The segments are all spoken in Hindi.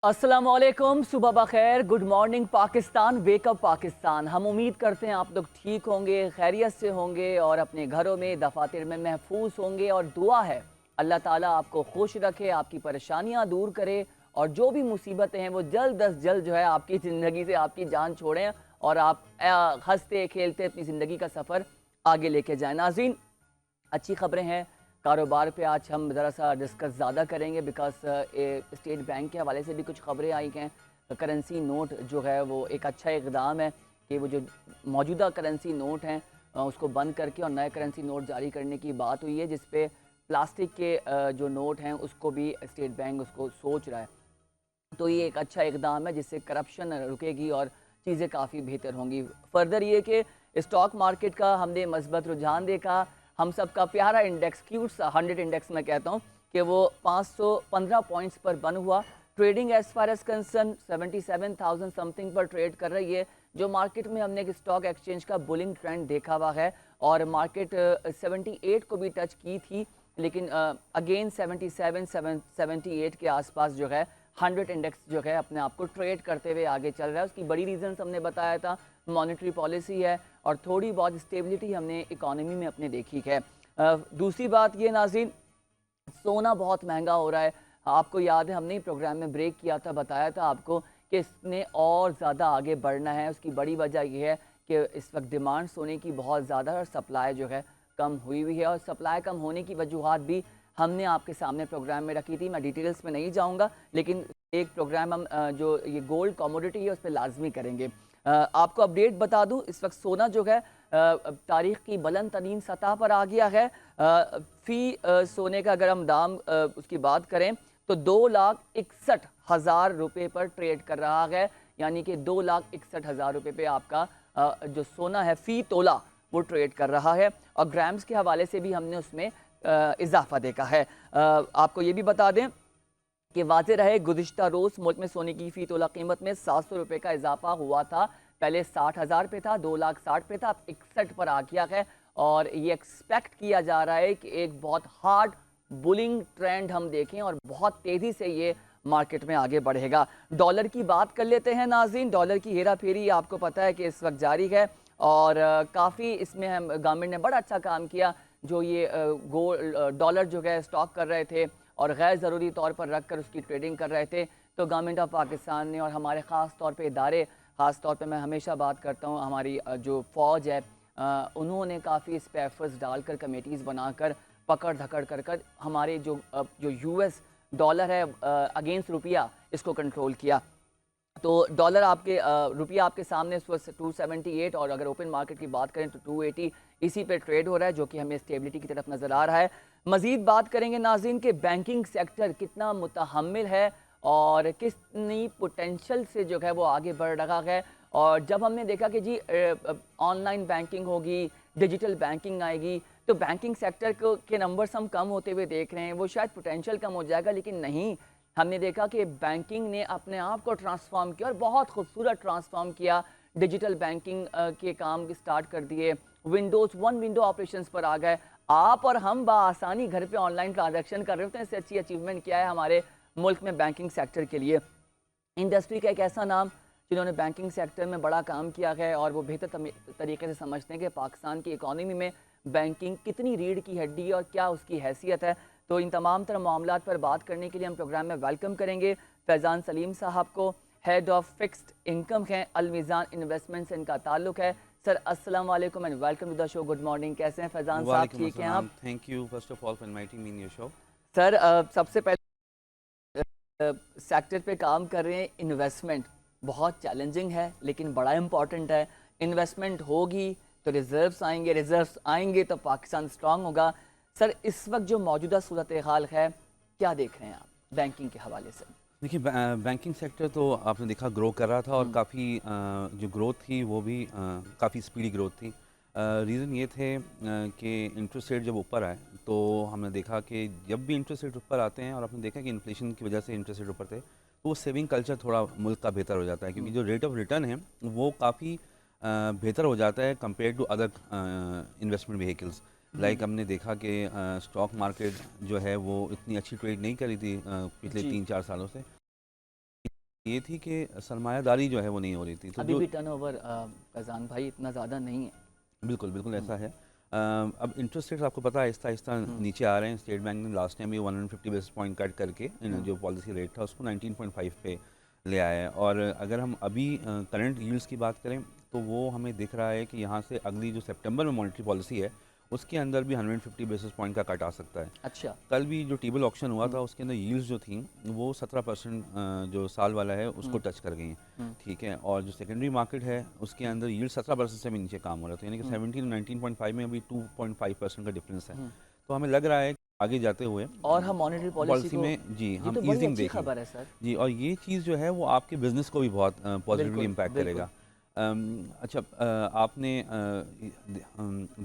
अस्सलामुअलैकुम, सुबह बखैर, good morning Pakistan, wake up Pakistan. हम उम्मीद करते हैं आप लोग ठीक होंगे, खैरियत से होंगे और अपने घरों में दफातर में महफूज होंगे। और दुआ है अल्लाह ताला आपको खुश रखे, आपकी परेशानियां दूर करे और जो भी मुसीबतें हैं वो जल्द अज जल्द जो है आपकी ज़िंदगी से आपकी जान छोड़ें और आप हंसते खेलते अपनी ज़िंदगी का सफ़र आगे लेके जाएं। नाज़रीन, अच्छी खबरें हैं। कारोबार पे आज हम ज़रा सा डिस्कस ज़्यादा करेंगे बिकॉज स्टेट बैंक के हवाले से भी कुछ खबरें आई हैं। करेंसी नोट जो है वो एक अच्छा इकदाम है कि वो जो मौजूदा करेंसी नोट हैं उसको बंद करके और नए करेंसी नोट जारी करने की बात हुई है, जिस पे प्लास्टिक के जो नोट हैं उसको भी स्टेट बैंक उसको सोच रहा है। तो ये एक अच्छा इकदाम है जिससे करप्शन रुकेगी और चीज़ें काफ़ी बेहतर होंगी। फर्दर ये कि स्टॉक मार्केट का हमने मस्बत रुझान देखा। हम सब का प्यारा इंडेक्स, क्यूट सा 100 इंडेक्स मैं कहता हूँ कि वो 515 पॉइंट्स पर बंद हुआ। Trading as far as concern 77,000 something पर ट्रेड कर रही है। जो मार्केट में हमने एक स्टॉक एक्सचेंज का बुलिंग ट्रेंड देखा हुआ है और मार्केट 78 को भी टच की थी, लेकिन अगेन 77 78 के आसपास जो है 100 इंडेक्स जो है अपने आप को ट्रेड करते हुए आगे चल रहा है। उसकी बड़ी रीज़न हमने बताया था, मॉनेटरी पॉलिसी है और थोड़ी बहुत स्टेबिलिटी हमने इकोनॉमी में अपने देखी है। दूसरी बात ये नाज़रीन, सोना बहुत महंगा हो रहा है। आपको याद है हमने प्रोग्राम में ब्रेक किया था, बताया था आपको कि इसने और ज़्यादा आगे बढ़ना है। उसकी बड़ी वजह यह है कि इस वक्त डिमांड सोने की बहुत ज़्यादा और सप्लाई जो है कम हुई हुई है और सप्लाई कम होने की वजूहत भी हमने आपके सामने प्रोग्राम में रखी थी। मैं डिटेल्स में नहीं जाऊंगा, लेकिन एक प्रोग्राम हम जो ये गोल्ड कमोडिटी है उस पर लाजमी करेंगे। आपको अपडेट बता दूं, इस वक्त सोना जो है तारीख की बुलंद तरीन सतह पर आ गया है। फी सोने का अगर हम दाम उसकी बात करें तो 2,61,000 रुपये पर ट्रेड कर रहा है। यानी कि 2,61,000 रुपये पे आपका जो सोना है फी तोला वो ट्रेड कर रहा है। और ग्राम्स के हवाले से भी हमने उसमें इजाफा देखा है। आपको ये भी बता दें कि वाज़ेह रहे गुज़िश्ता रोज़ मुल्क में सोने की फ़ी तोला कीमत में 700 रुपये का इजाफा हुआ था। पहले 60,000 पे था, 2,60,000 पे था, अब 61 पर आ गया है। और ये एक्सपेक्ट किया जा रहा है कि एक बहुत हार्ड बुलिंग ट्रेंड हम देखें और बहुत तेज़ी से ये मार्केट में आगे बढ़ेगा। डॉलर की बात कर लेते हैं नाज़रीन। डॉलर की हेरा फेरी आपको पता है कि इस वक्त जारी है और काफ़ी इसमें हम गवर्नमेंट ने बड़ा अच्छा काम किया। जो ये गोल्ड डॉलर जो है स्टॉक कर रहे थे और गैर ज़रूरी तौर पर रख कर उसकी ट्रेडिंग कर रहे थे, तो गवर्नमेंट ऑफ पाकिस्तान ने और हमारे ख़ास तौर पे इदारे, ख़ास तौर पे मैं हमेशा बात करता हूँ हमारी जो फ़ौज है, उन्होंने काफ़ी इस पर एफर्ट्स डालकर कमेटीज़ बनाकर पकड़ धकड़ कर कर हमारे जो यूएस डॉलर है अगेंस्ट रुपया इसको कंट्रोल किया। तो डॉलर आपके रुपया आपके सामने इस वक्त 278 और अगर ओपन मार्केट की बात करें तो 280 इसी पे ट्रेड हो रहा है, जो कि हमें स्टेबिलिटी की तरफ नज़र आ रहा है। मजीद बात करेंगे नाज़रीन के बैंकिंग सेक्टर कितना मुतहम्मिल है और कितनी पोटेंशल से जो है वो आगे बढ़ रहा है। और जब हमने देखा कि जी ऑनलाइन बैंकिंग होगी, डिजिटल बैंकिंग आएगी, तो बैंकिंग सेक्टर को के नंबर्स हम कम होते हुए देख रहे हैं। वो शायद पोटेंशियल कम हो जाएगा, लेकिन नहीं, हमने देखा कि बैंकिंग ने अपने आप को ट्रांसफॉर्म किया और बहुत खूबसूरत ट्रांसफॉर्म किया। डिजिटल बैंकिंग के काम स्टार्ट कर दिए, विंडोज़ 1 विंडो ऑपरेशंस पर आ गए। आप और हम बआसानी घर पे ऑनलाइन ट्रांजैक्शन कर रहे होते हैं। इससे अच्छी अचीवमेंट क्या है हमारे मुल्क में बैंकिंग सेक्टर के लिए। इंडस्ट्री का एक ऐसा नाम जिन्होंने बैंकिंग सेक्टर में बड़ा काम किया है और वो बेहतर तरीके से समझते हैं कि पाकिस्तान की इकॉनमी में बैंकिंग कितनी रीढ़ की हड्डी है और क्या उसकी हैसियत है। तो इन तमाम तरह मामलात पर बात करने के लिए हम प्रोग्राम में वेलकम करेंगे फैज़ान सलीम साहब को। हेड ऑफ फिक्स्ड इनकम हैं, अलमीज़ान इन्वेस्टमेंट से इनका ताल्लुक है। सर अस्सलाम वालेकुम and welcome to the show. Good morning, कैसे हैं फैज़ान साहब, ठीक हैं आप? Thank you first of all for inviting me in your show. Sir सबसे पहले सेक्टर पे काम कर रहे हैं, इन्वेस्टमेंट बहुत चैलेंजिंग है लेकिन बड़ा इंपॉर्टेंट है। इन्वेस्टमेंट होगी तो रिजर्व्स आएंगे, रिजर्व्स आएंगे तो पाकिस्तान स्ट्रांग होगा। सर इस वक्त जो मौजूदा सूरत हाल है, क्या देख रहे हैं आप बैंकिंग के हवाले से? देखिए, बैंकिंग सेक्टर तो आपने देखा ग्रो कर रहा था और काफ़ी जो ग्रोथ थी वो भी काफ़ी स्पीडी ग्रोथ थी। रीज़न ये थे कि इंटरेस्ट रेट जब ऊपर आए तो हमने देखा कि जब भी इंटरेस्ट रेट ऊपर आते हैं और आपने देखा कि इन्फ्लेशन की वजह से इंटरेस्ट रेट ऊपर थे, तो वो सेविंग कल्चर थोड़ा मुल्क का बेहतर हो जाता है, क्योंकि जो रेट ऑफ रिटर्न है वो काफ़ी बेहतर हो जाता है compare to other investment vehicles. Like हमने देखा कि स्टॉक मार्केट जो है वो इतनी अच्छी ट्रेड नहीं करी थी पिछले जी 3-4 सालों से। ये थी कि सरमायादारी जो है वो नहीं हो रही थी, तो अभी जो भी टर्नओवर फैज़ान भाई इतना ज़्यादा नहीं है। बिल्कुल बिल्कुल ऐसा है। अब इंटरेस्ट रेट्स आपको पता है आहिस्ता आहिस्ता नीचे आ रहे हैं। स्टेट बैंक ने लास्ट टाइम भी 150 बेसिस पॉइंट कट करके जो पॉलिसी रेट था उसको 19.5 पे ले आया है। और अगर हम अभी करंट यील्ड्स की बात करें तो वो हमें दिख रहा है कि यहाँ से अगली जो सितंबर में मॉनेटरी पॉलिसी है उसके अंदर भी 150 बेसिस पॉइंट का कट आ सकता है। अच्छा। कल भी जो टेबल ऑक्शन हुआ था उसके अंदर यील्ड्स जो थी वो 17% जो साल वाला है उसको टच कर गई हैं, ठीक है। और जो सेकेंडरी मार्केट है उसके अंदर यील्ड 17% से भी नीचे काम हो रहा था, यानी कि 17 19.5 में अभी 2.5% का डिफरेंस है। तो हमें लग रहा है कि आगे जाते हुए और हम मॉनेटरी पॉलिसी को, में जी ये हम तो बड़ी ईजिंग अच्छी देखेंगे खबर है सर। जी। और ये चीज़ जो है वो आपके बिजनेस को भी बहुत पॉजिटिवली बिल्कुल इम्पैक्ट बिल्कुल। करेगा। अच्छा, आपने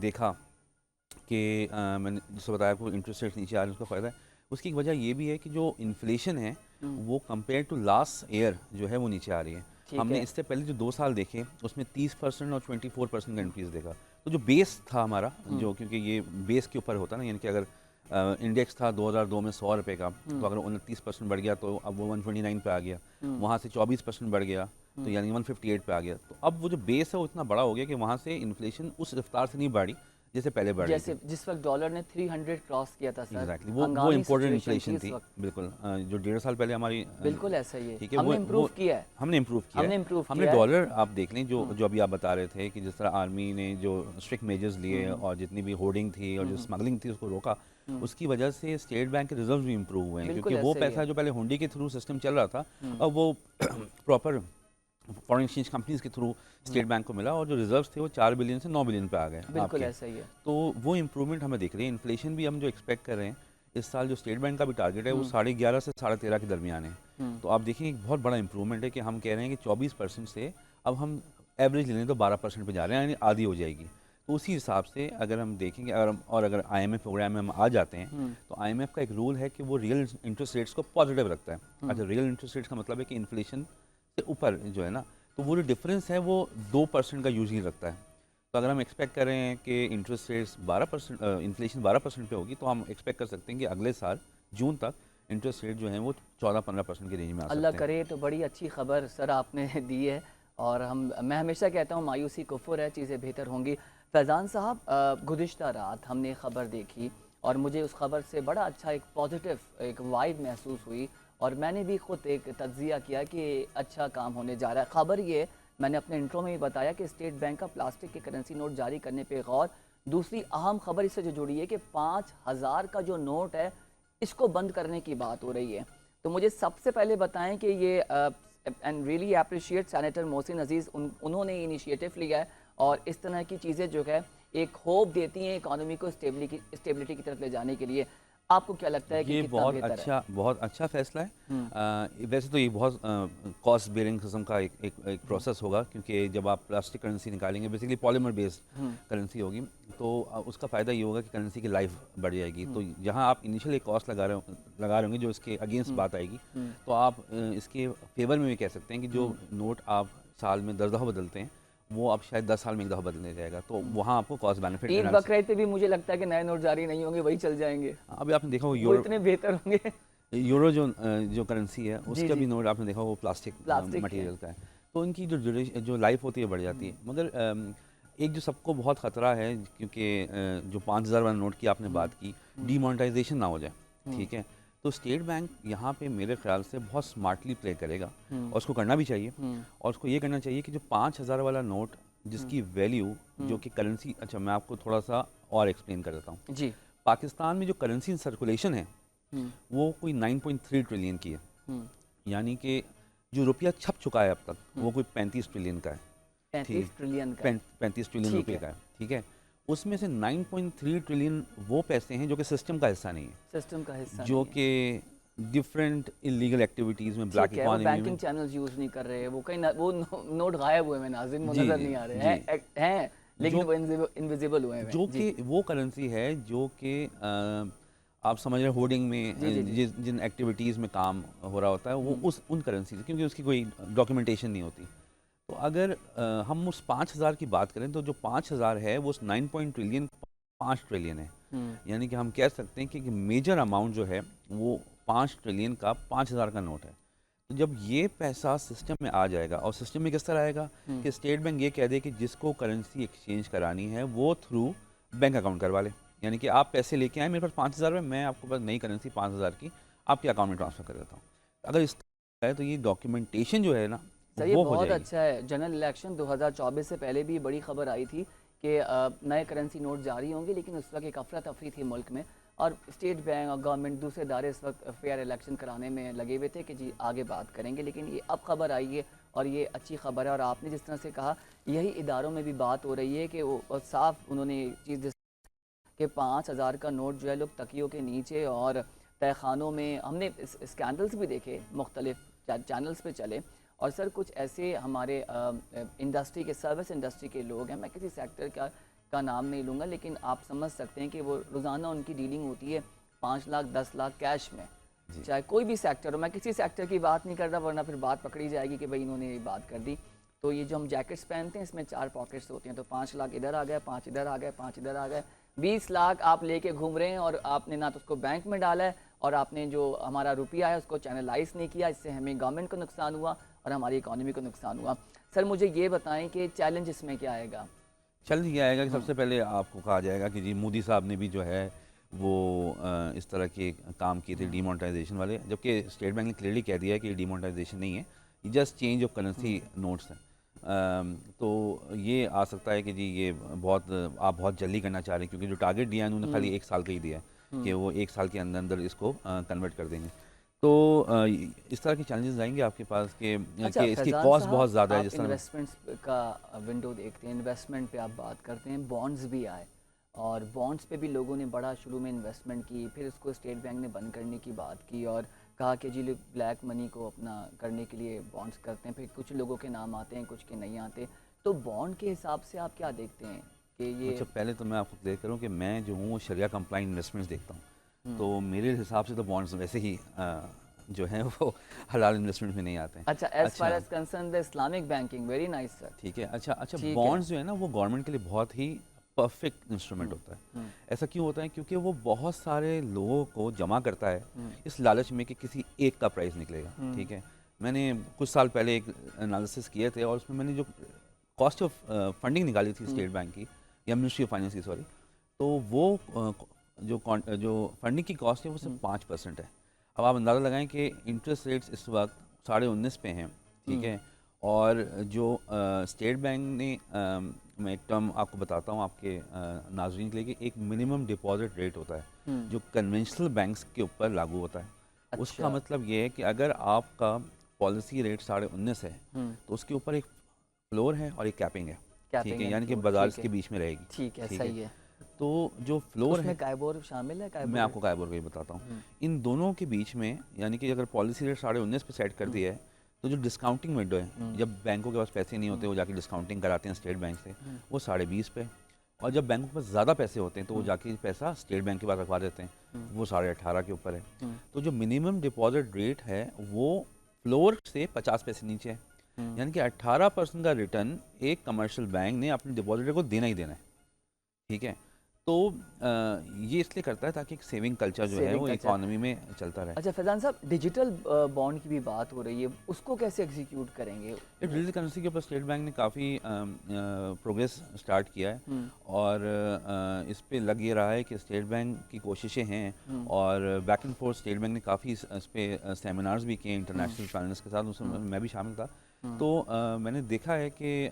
देखा कि मैंने जिससे बताया आपको इंटरेस्ट रेट नीचे आ रहे हैं उसका फ़ायदा है। उसकी एक वजह ये भी है कि जो इन्फ्लेशन है वो कंपेयर टू लास्ट ईयर जो है वो नीचे आ रही है। ठीक हमने है। इससे पहले जो 2 साल देखे उसमें 30% और 24% का इंक्रीज़ देखा। तो जो बेस था हमारा, जो क्योंकि ये बेस के ऊपर होता है ना, यानी कि अगर इंडेक्स था 2002 में 100 रुपये का, तो अगर 29% बढ़ गया तो अब वो 129 पे आ गया। वहाँ से 24% बढ़ गया तो यानी 158 पे आ गया। तो अब वो जो बेस है वो इतना बड़ा हो गया कि वहाँ से इन्फ्लेशन उस रफ्तार से नहीं बढ़ी जैसे पहले बढ़ रही थी। जैसे जिस वक्त डॉलर ने 300 क्रॉस किया था सर, एग्जैक्टली वो हंगामी इम्पोर्टेंट सिचुएशन थी इन्फ्लेशन इस थी। वक्त। बिल्कुल जो 1.5 साल पहले हमारी बिल्कुल ऐसा ही है, ठीक है हमने इम्प्रूव वो किया है। हमने इम्प्रूव किया हमने है। इम्प्रूव हमने किया है। डॉलर आप देख लें जो जो अभी आप बता रहे थे कि जिस तरह आर्मी ने जो स्ट्रिक्ट मेजर्स लिए और जितनी भी होर्डिंग थी और जो स्मगलिंग थी उसको रोका, उसकी वजह से स्टेट बैंक के रिजर्व भी इम्प्रूव हुए हैं, बिल्कुल क्योंकि वो ऐसा ही पैसा है। जो पहले हुंडी के थ्रू सिस्टम चल रहा था अब वो प्रॉपर फॉरेन एक्सचेंज कंपनीज के थ्रू स्टेट बैंक को मिला और जो रिजर्व्स थे वो 4 बिलियन से 9 बिलियन पे आ गए बिल्कुल आपके। ऐसा ही है। तो वो इम्प्रूवमेंट हमें दिख रही है। इन्फ्लेशन भी हम जो एक्सपेक्ट कर रहे हैं इस साल, जो स्टेट बैंक का भी टारगेट है वो 11.5 से 13.5 के दरमियान है। तो आप देखें एक बहुत बड़ा इंप्रूवमेंट है कि हम कह रहे हैं कि 24% से अब हम एवरेज लेने तो 12% पे जा रहे हैं, यानी आधी हो जाएगी। तो उसी हिसाब से अगर हम देखेंगे, अगर IMF प्रोग्राम में हम आ जाते हैं तो IMF का एक रूल है कि वो रियल इंटरेस्ट रेट्स को पॉजिटिव रखता है। अच्छा, रियल इंटरेस्ट रेट्स का मतलब है कि इन्फ्लेशन से ऊपर जो है ना, तो वो जो डिफरेंस है वो 2% का यूजली रखता है। तो अगर हम एक्सपेक्ट कर रहे हैं कि इंटरेस्ट रेट्स 12%, इन्फ्लेशन 12% पे होगी, तो हम एक्सपेक्ट कर सकते हैं कि अगले साल जून तक इंटरेस्ट रेट जो है वो 14-15% के रेंज में आ अल्लाह सकते हैं। करे, तो बड़ी अच्छी खबर सर आपने दी है। और मैं हमेशा कहता हूँ मायूसी कुफ्र है, चीज़ें बेहतर होंगी। फैज़ान साहब, गुज़िश्ता रात हमने ख़बर देखी और मुझे उस ख़बर से बड़ा अच्छा एक पॉजिटिव एक वाइब महसूस हुई और मैंने भी ख़ुद एक तज्ज़िया किया कि अच्छा काम होने जा रहा है। ख़बर ये, मैंने अपने इंट्रो में भी बताया कि स्टेट बैंक का प्लास्टिक के करेंसी नोट जारी करने पे गौर। दूसरी अहम खबर इससे जो जुड़ी है कि 5,000 का जो नोट है इसको बंद करने की बात हो रही है। तो मुझे सबसे पहले बताएं कि ये and really appreciate senator Mohsin Aziz, उन्होंने इनिशिएटिव लिया है और इस तरह की चीज़ें जो है एक होप देती हैं इकोनॉमी को स्टेबिलिटी की तरफ ले जाने के लिए। आपको क्या लगता है कि ये कितना बेहतर है? बहुत अच्छा फैसला है। वैसे तो ये बहुत कॉस्ट बेयरिंग किस्म का एक प्रोसेस होगा, क्योंकि जब आप प्लास्टिक करेंसी निकालेंगे, बेसिकली पॉलीमर बेस्ड करेंसी होगी, तो उसका फ़ायदा ये होगा कि करेंसी की लाइफ बढ़ जाएगी। तो जहाँ आप इनिशियल एक कॉस्ट लगा रहे होंगे जो इसके अगेंस्ट बात आएगी, तो आप इसके फेवर में भी कह सकते हैं कि जो नोट आप साल में 10 दफ़ा बदलते हैं वो अब शायद 10 साल में एक दफ़ा बदलने जाएगा, तो वहाँ आपको कॉस्ट बेनिफिट ईद बकरीद पे भी मुझे लगता है कि नए नोट जारी नहीं होंगे, वही चल जाएंगे। अभी आपने देखा वो इतने बेहतर होंगे। यूरो जो करेंसी है जी उसका जी, भी नोट आपने देखा वो प्लास्टिक प्लास्टिक मटेरियल का है। तो इनकी जो लाइफ होती है बढ़ जाती है। मगर एक जो सबको बहुत ख़तरा है, क्योंकि जो 5,000 वाला नोट की आपने बात की, डीमोनेटाइजेशन ना हो जाए, ठीक है। तो स्टेट बैंक यहाँ पे मेरे ख्याल से बहुत स्मार्टली प्ले करेगा और उसको करना भी चाहिए। और उसको ये करना चाहिए कि जो 5,000 वाला नोट जिसकी वैल्यू जो कि करेंसी, अच्छा मैं आपको थोड़ा सा और एक्सप्लेन कर देता हूँ। जी। पाकिस्तान में जो करेंसी इन सर्कुलेशन है वो कोई 9.3 ट्रिलियन की है, यानी कि जो रुपया छप चुका है अब तक वो कोई 35 ट्रिलियन का है। 35 ट्रिलियन का। 35 ट्रिलियन ठीक रुपए है। का है, ठीक है। उसमें से 9.3 ट्रिलियन वो पैसे हैं जो कि सिस्टम का हिस्सा नहीं है, सिस्टम का हिस्सा जो नहीं है। कि डिफरेंट इलीगल एक्टिविटीज़ में, ब्लैक ठीक है, वो इकॉनमी बैंकिंग में। चैनल्स यूज नहीं कर रहे, वो कहीं वो नोट गायब हुए हैं नाज़रीन, वो जी नजर जी नहीं आ रहे जी, हैं लेकिन जो वो इनविजिबल हुए हैं जो जी। कि वो करेंसी है जो कि आप समझ रहे हैं होर्डिंग में जी जी जी। जिन एक्टिविटीज़ में काम हो रहा होता है वो उन करेंसी, क्योंकि उसकी कोई डॉक्यूमेंटेशन नहीं होती। तो अगर हम उस 5,000 की बात करें तो जो 5,000 है वो उस 9 ट्रिलियन 5 ट्रिलियन है, यानी कि हम कह सकते हैं कि मेजर अमाउंट जो है वो 5 ट्रिलियन का 5,000 का नोट है। तो जब ये पैसा सिस्टम में आ जाएगा, और सिस्टम में किस तरह आएगा कि स्टेट बैंक ये कह दे कि जिसको करेंसी एक्सचेंज करानी है वो थ्रू बैंक अकाउंट करवा ले। यानी कि आप पैसे लेके आए, मेरे पास 5,000 रुपये, मैं आपको पास नई करेंसी 5,000 की आपके अकाउंट में ट्रांसफ़र कर देता हूँ। अगर इस तरह है तो ये डॉक्यूमेंटेशन जो है ना सर ये वो हो बहुत जाएगी। अच्छा है। जनरल इलेक्शन 2024 से पहले भी बड़ी खबर आई थी कि नए करेंसी नोट जारी होंगे, लेकिन उस वक्त एक अफरा तफरी थी मुल्क में, और स्टेट बैंक और गवर्नमेंट दूसरे इदारे इस वक्त फेयर इलेक्शन कराने में लगे हुए थे कि जी आगे बात करेंगे। लेकिन ये अब खबर आई है और ये अच्छी खबर है। और आपने जिस तरह से कहा, यही इदारों में भी बात हो रही है कि वो और साफ उन्होंने चीज़ कि 5,000 का नोट जो है लोग तकियों के नीचे और तहखानों में, हमने स्कैंडल्स भी देखे, मुख्तलिफ चैनल्स पे चले। और सर कुछ ऐसे हमारे इंडस्ट्री के, सर्विस इंडस्ट्री के लोग हैं, मैं किसी सेक्टर का नाम नहीं लूँगा, लेकिन आप समझ सकते हैं कि वो रोज़ाना उनकी डीलिंग होती है 5 लाख 10 लाख कैश में, चाहे कोई भी सेक्टर हो। मैं किसी सेक्टर की बात नहीं कर रहा, वरना फिर बात पकड़ी जाएगी कि भाई इन्होंने ये बात कर दी। तो ये जो हम जैकेट्स पहनते हैं इसमें 4 पॉकेट्स होते हैं, तो 5 लाख इधर आ गए, 5 इधर आ गए, 5 इधर आ गए, 20 लाख आप लेके घूम रहे हैं, और आपने ना तो उसको बैंक में डाला है, और आपने जो हमारा रुपया है उसको चैनलाइज नहीं किया। इससे हमें गवर्नमेंट को नुकसान हुआ और हमारी इकॉनमी को नुकसान हुआ। सर मुझे ये बताएं कि चैलेंज इसमें क्या आएगा? चैलेंज ये आएगा कि सबसे पहले आपको कहा जाएगा कि जी मोदी साहब ने भी जो है वो इस तरह के काम किए थे डीमोनेटाइजेशन वाले, जबकि स्टेट बैंक ने क्लियरली कह दिया है कि ये डीमोनेटाइजेशन नहीं है, ये just change of currency notes हैं। तो ये आ सकता है कि जी ये आप बहुत जल्दी करना चाह रहे हैं, क्योंकि जो टारगेट दिया है उन्होंने खाली 1 साल का ही दिया है कि वो 1 साल के अंदर अंदर इसको कन्वर्ट कर देंगे। तो इस तरह के चैलेंजेस आएंगे आपके पास अच्छा कि इसकी फैज़ान कॉस्ट साहब, बहुत ज़्यादा है। आप जिस तरह इन्वेस्टमेंट्स का विंडो देखते हैं, इन्वेस्टमेंट पे आप बात करते हैं, बॉन्ड्स भी आए, और बॉन्ड्स पे भी लोगों ने बड़ा शुरू में इन्वेस्टमेंट की, फिर उसको स्टेट बैंक ने बंद करने की बात की और कहा कि जी लोग ब्लैक मनी को अपना करने के लिए बॉन्ड्स करते हैं, फिर कुछ लोगों के नाम आते हैं, कुछ के नहीं आते। तो बॉन्ड के हिसाब से आप क्या देखते हैं कि ये? अच्छा, पहले तो मैं आपको क्लियर करूँ कि मैं जो हूँ वो शरिया कंप्लाइंट इन्वेस्टमेंट्स देखता हूँ, तो मेरे हिसाब से तो बॉन्ड्स वैसे ही जो हैं वो हलाल इन्वेस्टमेंट में नहीं आते हैं। अच्छा, as far as concern the Islamic banking, very nice sir. ठीक है। अच्छा अच्छा, ठीक है। बॉन्ड्स जो है ना वो गवर्नमेंट के लिए बहुत ही परफेक्ट इंस्ट्रूमेंट होता है। ऐसा क्यों होता है? क्योंकि वो बहुत सारे लोगों को जमा करता है इस लालच में कि किसी एक का प्राइस निकलेगा। ठीक है। मैंने कुछ साल पहले एक एनालिसिस किए थे और उसमें मैंने जो कॉस्ट ऑफ फंडिंग निकाली थी स्टेट बैंक की, या मिनिस्ट्री ऑफ फाइनेंस की, सॉरी, तो वो जो फंडिंग की कॉस्ट है वो सिर्फ 5% है। अब आप अंदाज़ा लगाएं कि इंटरेस्ट रेट्स इस वक्त 19.5 पे हैं। ठीक है। और जो स्टेट बैंक ने मैं एक टर्म आपको बताता हूँ आपके नाजरीन के लिए, कि एक मिनिमम डिपॉजिट रेट होता है जो कन्वेंशनल बैंक्स के ऊपर लागू होता है। उसका अच्छा। मतलब ये है कि अगर आपका पॉलिसी रेट 19.5 है तो उसके ऊपर एक फ्लोर है और एक कैपिंग है। ठीक कैपिंग है, एंड यानी कि फ्लोर, बाजार ठीक के है। बीच में रहेगी। ठीक है, ठीक सही है। है। तो जो फ्लोर उसमें है, काइबोर शामिल है, मैं काइबोर? आपको काइबोर का ही बताता हूँ। इन दोनों के बीच में, यानी कि अगर पॉलिसी रेट 19.5 पे सेट कर दिया है, तो जो डिस्काउंटिंग विंडो है, जब बैंकों के पास पैसे नहीं होते वो जाके डिस्काउंटिंग कराते हैं स्टेट बैंक से, वो 20.5 पे। और जब बैंकों के पास ज़्यादा पैसे होते हैं तो वो जाके पैसा स्टेट बैंक के पास रखवा देते हैं, वो 18.5 के ऊपर है। तो जो मिनिमम डिपॉजिट रेट है वो फ्लोर से 50 पैसे नीचे है, यानी कि 18% का रिटर्न एक कमर्शियल बैंक ने अपने डिपॉजिटर को देना ही देना है। ठीक है। तो ये इसलिए करता है ताकि एक सेविंग कल्चर जो है सेविंग वो कल्चर। इकोनॉमी में चलता रहे। अच्छा फैजान साहब, डिजिटल बॉन्ड की भी बात हो रही है, उसको कैसे एग्जीक्यूट करेंगे? ये डिजिटल करेंसी के ऊपर स्टेट बैंक ने काफ़ी प्रोग्रेस स्टार्ट किया है, और इस पे लग ये रहा है कि स्टेट बैंक की कोशिशें हैं, और back and fourth state bank ने काफ़ी इस पे सेमिनार्स भी किए इंटरनेशनल फाइनेंस के साथ, उसमें मैं भी शामिल था। तो मैंने देखा है कि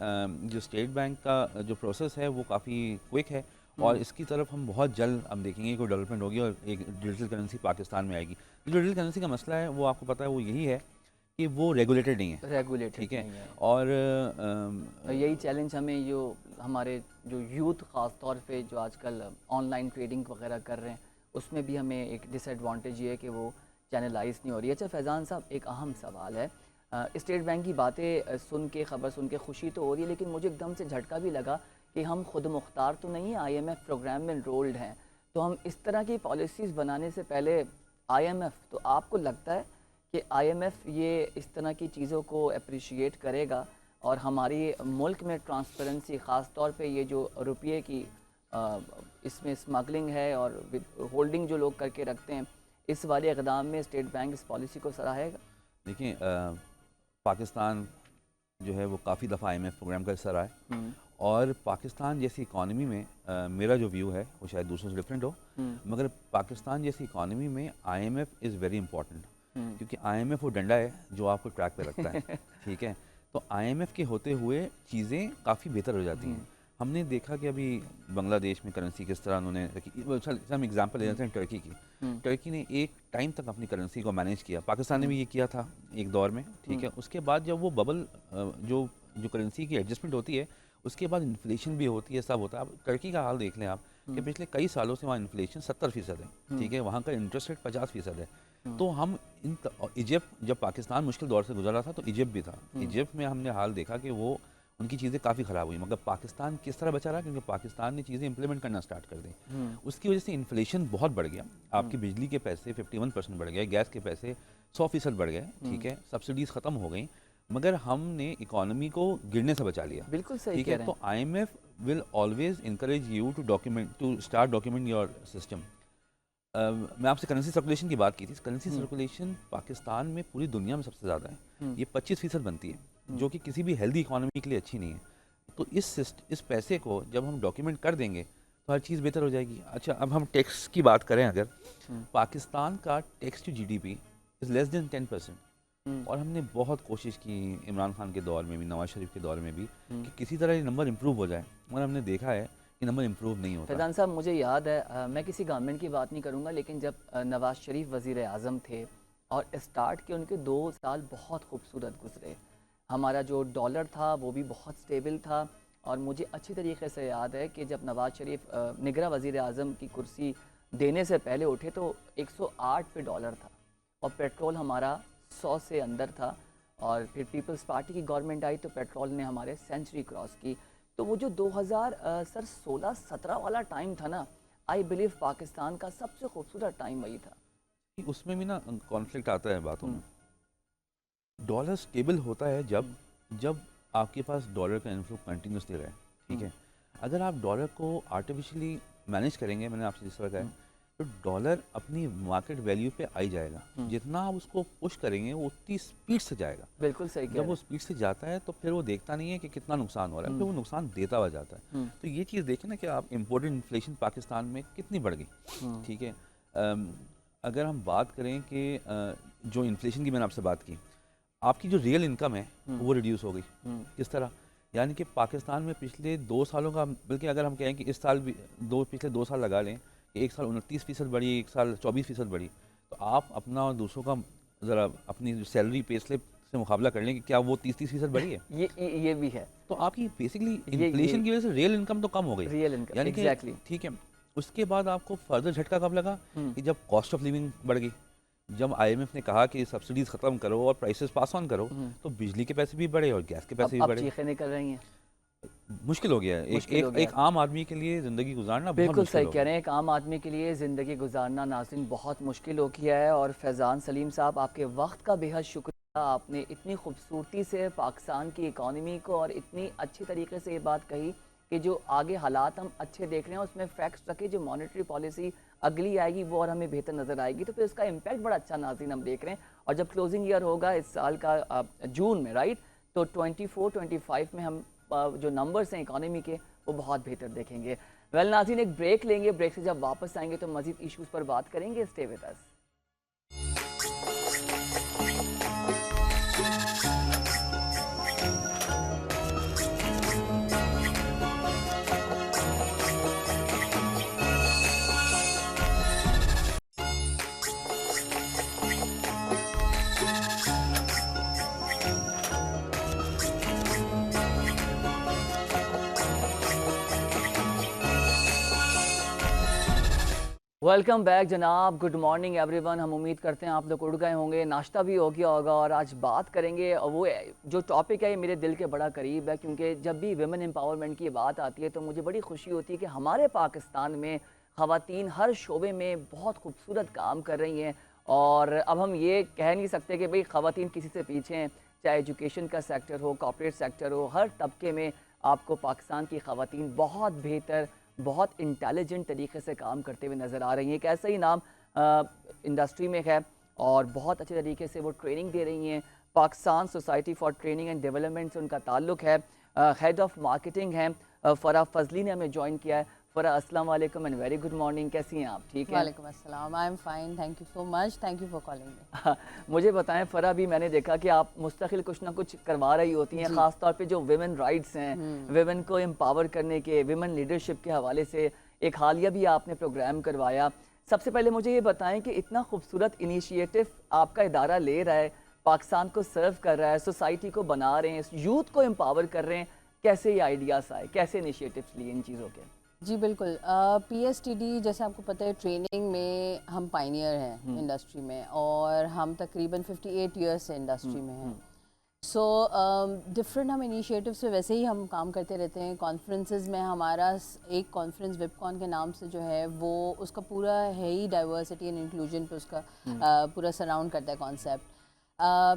जो स्टेट बैंक का जो प्रोसेस है वो काफ़ी क्विक है, और इसकी तरफ हम बहुत जल्द हम देखेंगे कोई डेवलपमेंट होगी और एक डिजिटल करेंसी पाकिस्तान में आएगी। जो डिजिटल करेंसी का मसला है वो आपको पता है, वो यही है कि वो रेगुलेटेड नहीं है। रेगुलेटेड ठीक है। नहीं है। और और यही चैलेंज हमें जो हमारे जो यूथ ख़ास तौर पे जो आजकल ऑनलाइन ट्रेडिंग वगैरह कर रहे हैं, उसमें भी हमें एक डिसएडवांटेज ये है कि वो चैनलाइज नहीं हो रही है। अच्छा फैज़ान साहब, एक अहम सवाल है, स्टेट बैंक की बातें सुन के, ख़बर सुन के खुशी तो हो रही है, लेकिन मुझे एकदम से झटका भी लगा कि हम खुद मुख्तार तो नहीं है, IMF प्रोग्राम में इनरोल्ड हैं। तो हम इस तरह की पॉलिसीज़ बनाने से पहले IMF, तो आपको लगता है कि IMF ये इस तरह की चीज़ों को अप्रिशिएट करेगा और हमारी मुल्क में ट्रांसपेरेंसी, ख़ास तौर पे ये जो रुपये की इसमें स्मगलिंग है और होल्डिंग जो लोग करके रखते हैं, इस वाले इक़दाम में स्टेट बैंक इस पॉलिसी को सराहेगा? देखिए पाकिस्तान जो है वो काफ़ी दफ़ा IMF प्रोग्राम का हिस्सा रहा है और पाकिस्तान जैसी इकॉनमी में मेरा जो व्यू है वो शायद दूसरों से डिफरेंट हो, मगर पाकिस्तान जैसी इकॉनमी में IMF इज़ वेरी इंपॉर्टेंट, क्योंकि IMF वो डंडा है जो आपको ट्रैक पे रखता है। ठीक है, तो IMF के होते हुए चीज़ें काफ़ी बेहतर हो जाती हैं। हमने देखा कि अभी बांग्लादेश में करेंसी किस तरह उन्होंने हम एग्जांपल ले लेते हैं टर्की की। टर्की ने एक टाइम तक अपनी करेंसी को मैनेज किया, पाकिस्तान ने भी ये किया था एक दौर में। ठीक है, उसके बाद जब वो बबल जो जो करेंसी की एडजस्टमेंट होती है उसके बाद इन्फ्लेशन भी होती है, सब होता है। अब टर्की का हाल देख लें आप कि पिछले कई सालों से वहाँ इन्फ्लेशन 70% है। ठीक है, वहाँ का इंटरेस्ट रेट 50% है। तो हम इजिप्ट, जब पाकिस्तान मुश्किल दौर से गुजर रहा था तो इजिप्ट भी था। इजिप्ट में हमने हाल देखा कि वो उनकी चीज़ें काफ़ी ख़राब हुई, मगर पाकिस्तान किस तरह बचा रहा, क्योंकि पाकिस्तान ने चीज़ें इंप्लीमेंट करना स्टार्ट कर दी। उसकी वजह से इन्फ्लेशन बहुत बढ़ गया। आपकी बिजली के पैसे 51% बढ़ गए, गैस के पैसे 100% बढ़ गए। ठीक है, सब्सिडीज़ ख़त्म हो गई, मगर हमने इकोनॉमी को गिरने से बचा लिया। बिल्कुल सही ठीक कह है, रहे तो IMF will always encourage you to start document your system. मैं आपसे करेंसी सर्कुलेशन की बात की थी। करेंसी सर्कुलेशन पाकिस्तान में पूरी दुनिया में सबसे ज़्यादा है, ये 25% बनती है, जो कि किसी भी हेल्दी इकोनॉमी के लिए अच्छी नहीं है। तो इस पैसे को जब हम डॉक्यूमेंट कर देंगे तो हर चीज़ बेहतर हो जाएगी। अच्छा, अब हम टैक्स की बात करें, अगर पाकिस्तान का tax to GDP is less than 10%, और हमने बहुत कोशिश की इमरान खान के दौर में भी, नवाज शरीफ के दौर में भी, कि किसी तरह ये नंबर इम्प्रूव हो जाए, और हमने देखा है कि नंबर इम्प्रूव नहीं होता। फैज़ान साहब, मुझे याद है, मैं किसी गवर्नमेंट की बात नहीं करूँगा, लेकिन जब नवाज शरीफ वज़ीर आज़म थे और स्टार्ट के उनके 2 साल बहुत खूबसूरत गुजरे। हमारा जो डॉलर था वो भी बहुत स्टेबल था, और मुझे अच्छी तरीके से याद है कि जब नवाज शरीफ निगरां वज़ीर आज़म की कुर्सी देने से पहले उठे तो 108 पे डॉलर था, और पेट्रोल हमारा 100 से अंदर था। और फिर पीपल्स पार्टी की गवर्नमेंट आई तो पेट्रोल ने हमारे सेंचुरी क्रॉस की। तो वो जो 2016-17 वाला टाइम था ना, आई बिलीव पाकिस्तान का सबसे खूबसूरत टाइम वही था। उसमें भी ना कॉन्फ्लिक्ट आता है बातों में। डॉलर स्टेबल होता है जब जब आपके पास डॉलर का इन्फ्लो कंटिन्यूसली रहे। ठीक है, अगर आप डॉलर को आर्टिफिशियली मैनेज करेंगे, मैंने आपसे जिस तरह कहा है, तो डॉलर अपनी मार्केट वैल्यू पे आई जाएगा। जितना आप उसको पुश करेंगे वो उतनी स्पीड से जाएगा। बिल्कुल सही कह जब रहे वो स्पीड से जाता है तो फिर वो देखता नहीं है कि कितना नुकसान हो रहा है, फिर वो नुकसान देता हुआ जाता है। तो ये चीज़ देखें ना कि आप इम्पोर्टेड इन्फ्लेशन पाकिस्तान में कितनी बढ़ गई। ठीक है, अगर हम बात करें कि जो इन्फ्लेशन की मैंने आपसे बात की, आपकी जो रियल इनकम है वो रिड्यूस हो गई। किस तरह? यानी कि पाकिस्तान में पिछले 2 सालों का, बल्कि अगर हम कहें कि इस साल भी पिछले 2 साल लगा लें, एक साल 29% बढ़ी, एक साल 24% बढ़ी, तो आप अपना और दूसरों का ज़रा अपनी जो सैलरी पे स्लिप से मुकाबला कर लें कि क्या वो 30% बढ़ी है। ये भी है। तो आपकी बेसिकली इन्फ्लेशन की वजह से रियल इनकम तो कम हो गई, रियल इनकम, यानी एग्जैक्टली। कि ठीक है। उसके बाद आपको फर्दर झटका कब लगा कि जब कॉस्ट ऑफ लिविंग बढ़ गई, जब IMF ने कहा कि सब्सिडीज खत्म करो और प्राइसेस पास ऑन करो, तो बिजली के पैसे भी बढ़े और गैस के पैसे भी अब बढ़े। चीखें निकल रही हैं। मुश्किल हो गया है एक आम आदमी के लिए ज़िंदगी गुजारना। बिल्कुल सही कह रहे हैं, एक आम आदमी के लिए ज़िंदगी गुजारना नाज़रीन बहुत मुश्किल हो गया है। और फैज़ान सलीम साहब, आपके वक्त का बेहद शुक्रिया। आपने इतनी खूबसूरती से पाकिस्तान की इकॉनमी को और इतनी अच्छी तरीके से ये बात कही कि जो आगे हालात हम अच्छे देख रहे हैं उसमें फैक्ट्स रखे, जो मॉनेटरी पॉलिसी अगली आएगी वो और हमें बेहतर नज़र आएगी, तो फिर उसका इम्पैक्ट बड़ा अच्छा नाज़रीन हम देख रहे हैं। और जब क्लोजिंग ईयर होगा इस साल का जून में, राइट, तो 24-25 में हम जो नंबर्स हैं इकोनॉमी के वो बहुत बेहतर देखेंगे। वेल नाज़रीन, एक ब्रेक लेंगे, ब्रेक से जब वापस आएंगे तो मज़ीद इश्यूज़ पर बात करेंगे। Stay with us. Welcome back जनाब, गुड मॉर्निंग एवरीवन। हम उम्मीद करते हैं आप लोग उड़ गए होंगे, नाश्ता भी हो गया होगा, और आज बात करेंगे, और वो जो टॉपिक है ये मेरे दिल के बड़ा करीब है, क्योंकि जब भी वुमेन एम्पावरमेंट की बात आती है तो मुझे बड़ी खुशी होती है कि हमारे पाकिस्तान में ख़वातीन हर शोबे में बहुत खूबसूरत काम कर रही हैं। और अब हम ये कह नहीं सकते कि भाई ख़वातीन किसी से पीछे हैं, चाहे एजुकेशन का सेक्टर हो, कॉर्पोरेट सेक्टर हो, हर तबके में आपको पाकिस्तान की ख़वातीन बहुत बेहतर, बहुत इंटेलिजेंट तरीके से काम करते हुए नज़र आ रही हैं। एक ऐसा ही नाम इंडस्ट्री में है और बहुत अच्छे तरीके से वो ट्रेनिंग दे रही हैं। Pakistan society for training and development से उनका ताल्लुक है। हेड ऑफ मार्केटिंग हैं फ़रा फजली ने हमें ज्वाइन किया है। फ़रा अस्सलाम वालेकुम एंड वेरी गुड मॉर्निंग, कैसी हैं आप? ठीक है। वालेकुम अस्सलाम, I am fine, thank you so much, thank you for calling me. मुझे बताएं फ़रा, भी मैंने देखा कि आप मुस्तकिल कुछ ना कुछ करवा रही होती हैं, ख़ास तौर पे जो विमेन राइट्स हैं, विमेन को एम्पावर करने के, विमेन लीडरशिप के हवाले से एक हालिया भी आपने प्रोग्राम करवाया। सबसे पहले मुझे ये बताएं कि इतना खूबसूरत इनिशिएटिव आपका इदारा ले रहा है, पाकिस्तान को सर्व कर रहा है, सोसाइटी को बना रहे हैं, यूथ को एम्पावर कर रहे हैं, कैसे ये आइडियाज़ आए, कैसे इनिशिएटिव्स लिए इन चीज़ों के? जी बिल्कुल, पीएसटीडी जैसे आपको पता है ट्रेनिंग में हम पाइनियर हैं इंडस्ट्री में, और हम तकरीबन 58 ईयर्स से इंडस्ट्री में हैं। सो डिफरेंट हम इनिशिएटिव्स पे वैसे ही हम काम करते रहते हैं। कॉन्फ्रेंसेस में हमारा एक कॉन्फ्रेंस विपकॉन के नाम से जो है वो उसका पूरा है ही डाइवर्सिटी एंड इंक्लूजन पे उसका पूरा सराउंड करता है कॉन्सेप्ट।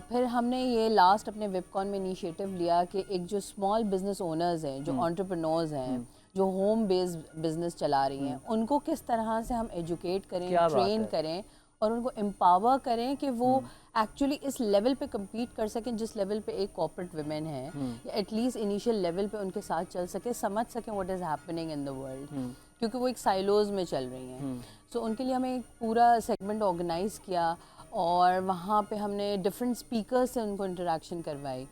फिर हमने ये लास्ट अपने विपकॉन में इनिशिएटिव लिया कि एक जो स्मॉल बिजनेस ओनर्स हैं, जो एंटरप्रेन्योर्स हैं, जो होम बेस्ड बिजनेस चला रही हैं, उनको किस तरह से हम एजुकेट करें, ट्रेन करें और उनको एम्पावर करें कि वो एक्चुअली इस लेवल पे compete कर सकें जिस लेवल पे एक कॉर्पोरेट वुमेन है, या एटलीस्ट इनिशियल लेवल पे उनके साथ चल सके, समझ सकें what is happening in the world, क्योंकि वो एक साइलोज में चल रही हैं। सो उनके लिए हमें एक पूरा सेगमेंट ऑर्गेनाइज किया और वहाँ पे हमने डिफरेंट स्पीकर्स से उनको इंटरेक्शन करवाई।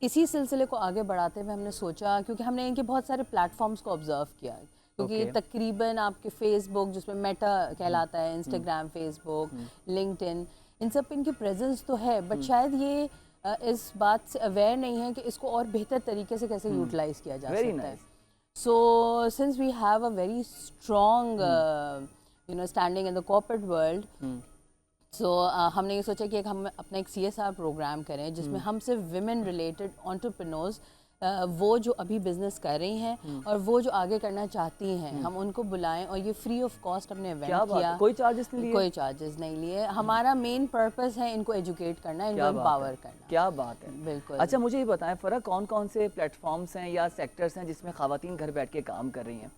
इसी सिलसिले को आगे बढ़ाते हुए हमने सोचा, क्योंकि हमने इनके बहुत सारे प्लेटफॉर्म्स को ऑब्जर्व किया, क्योंकि तकरीबन आपके फेसबुक जिसमें मेटा कहलाता है, इंस्टाग्राम, फेसबुक, लिंक्डइन, इन सब पे इनकी प्रेजेंस तो है, बट शायद ये इस बात से अवेयर नहीं है कि इसको और बेहतर तरीके से कैसे यूटिलाइज किया जा सकता है। So since we have a very strong standing in the corporate world, हमने ये सोचा कि हम अपना एक CSR प्रोग्राम करें जिसमें हम सिर्फ विमेन रिलेटेड एंटरप्रेन्योर्स, वो जो अभी बिजनेस कर रही हैं और वो जो आगे करना चाहती हैं, हम उनको बुलाएं, और ये फ्री ऑफ कॉस्ट हमने इवेंट किया। कोई चार्जेस नहीं लिए? कोई चार्जेस नहीं लिए। हमारा मेन पर्पस है इनको एजुकेट करना, इनको एम्पावर करना। क्या बात है, बिल्कुल। अच्छा मुझे ये बताएं फ़रा, कौन कौन से प्लेटफॉर्म्स हैं या सेक्टर्स हैं जिसमें ख़वातीन घर बैठ के काम कर रही हैं?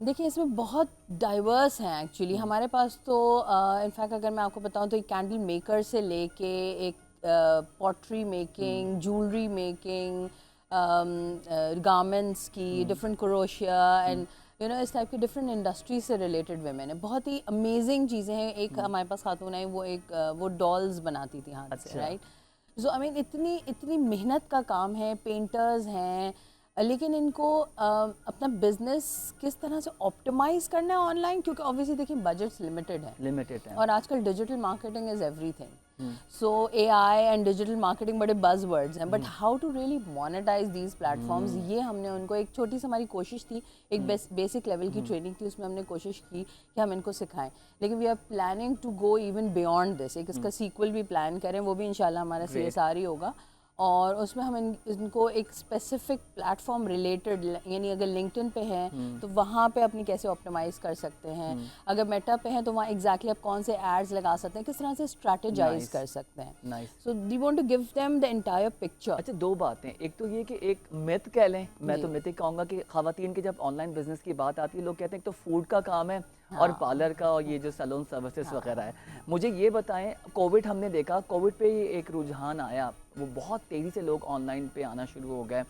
देखिए इसमें बहुत डाइवर्स हैं एक्चुअली। हमारे पास तो इनफैक्ट अगर मैं आपको बताऊं तो एक कैंडल मेकर से लेके एक pottery making, jewellery making, garments की, डिफरेंट क्रोशिया एंड इस टाइप की डिफरेंट इंडस्ट्री से रिलेटेड वुमेन है। बहुत ही अमेजिंग चीज़ें हैं। एक हमारे पास खातून है, वो डॉल्स बनाती थी हाथ से, राइट। सो आई मीन इतनी मेहनत का काम है, पेंटर्स हैं, लेकिन इनको अपना बिजनेस किस तरह से ऑप्टिमाइज करना है ऑनलाइन, क्योंकि ऑब्वियसली देखिए बजट्स लिमिटेड है और आजकल digital marketing is everything. So AI and digital marketing बड़े बज़वर्ड्स हैं, but how to really monetize these platforms, ये हमने उनको एक छोटी सी हमारी कोशिश थी, एक बेसिक लेवल की ट्रेनिंग थी, उसमें हमने कोशिश की कि हम इनको सिखाएं। लेकिन we are planning to go even beyond this, एक इसका सीक्वल भी प्लान करें, वो भी इंशाल्लाह हमारा CSR ही होगा, और उसमें हम इनको एक स्पेसिफिक प्लेटफॉर्म रिलेटेड, यानी अगर लिंक्डइन पे है तो वहाँ पे अपनी कैसे ऑप्टिमाइज कर सकते हैं, अगर मेटा पे हैं तो वहाँ एग्जैक्टली आप कौन से एड्स लगा सकते हैं, किस तरह से स्ट्रैटेजाइज कर सकते हैं। So we want to give them the entire picture. अच्छा, दो बातें, एक तो ये कि एक मिथ कह लें, मैं तो मिथ ही कहूँगा कि ख़वातीन की जब ऑनलाइन बिजनेस की बात आती है, लोग कहते हैं तो फूड का काम है और पार्लर का, और ये जो सैलून सर्विसेज वगैरह है। मुझे ये बताएं, कोविड हमने देखा, कोविड पे ही एक रुझान आया, वो बहुत तेज़ी से लोग ऑनलाइन पे आना शुरू हो गए।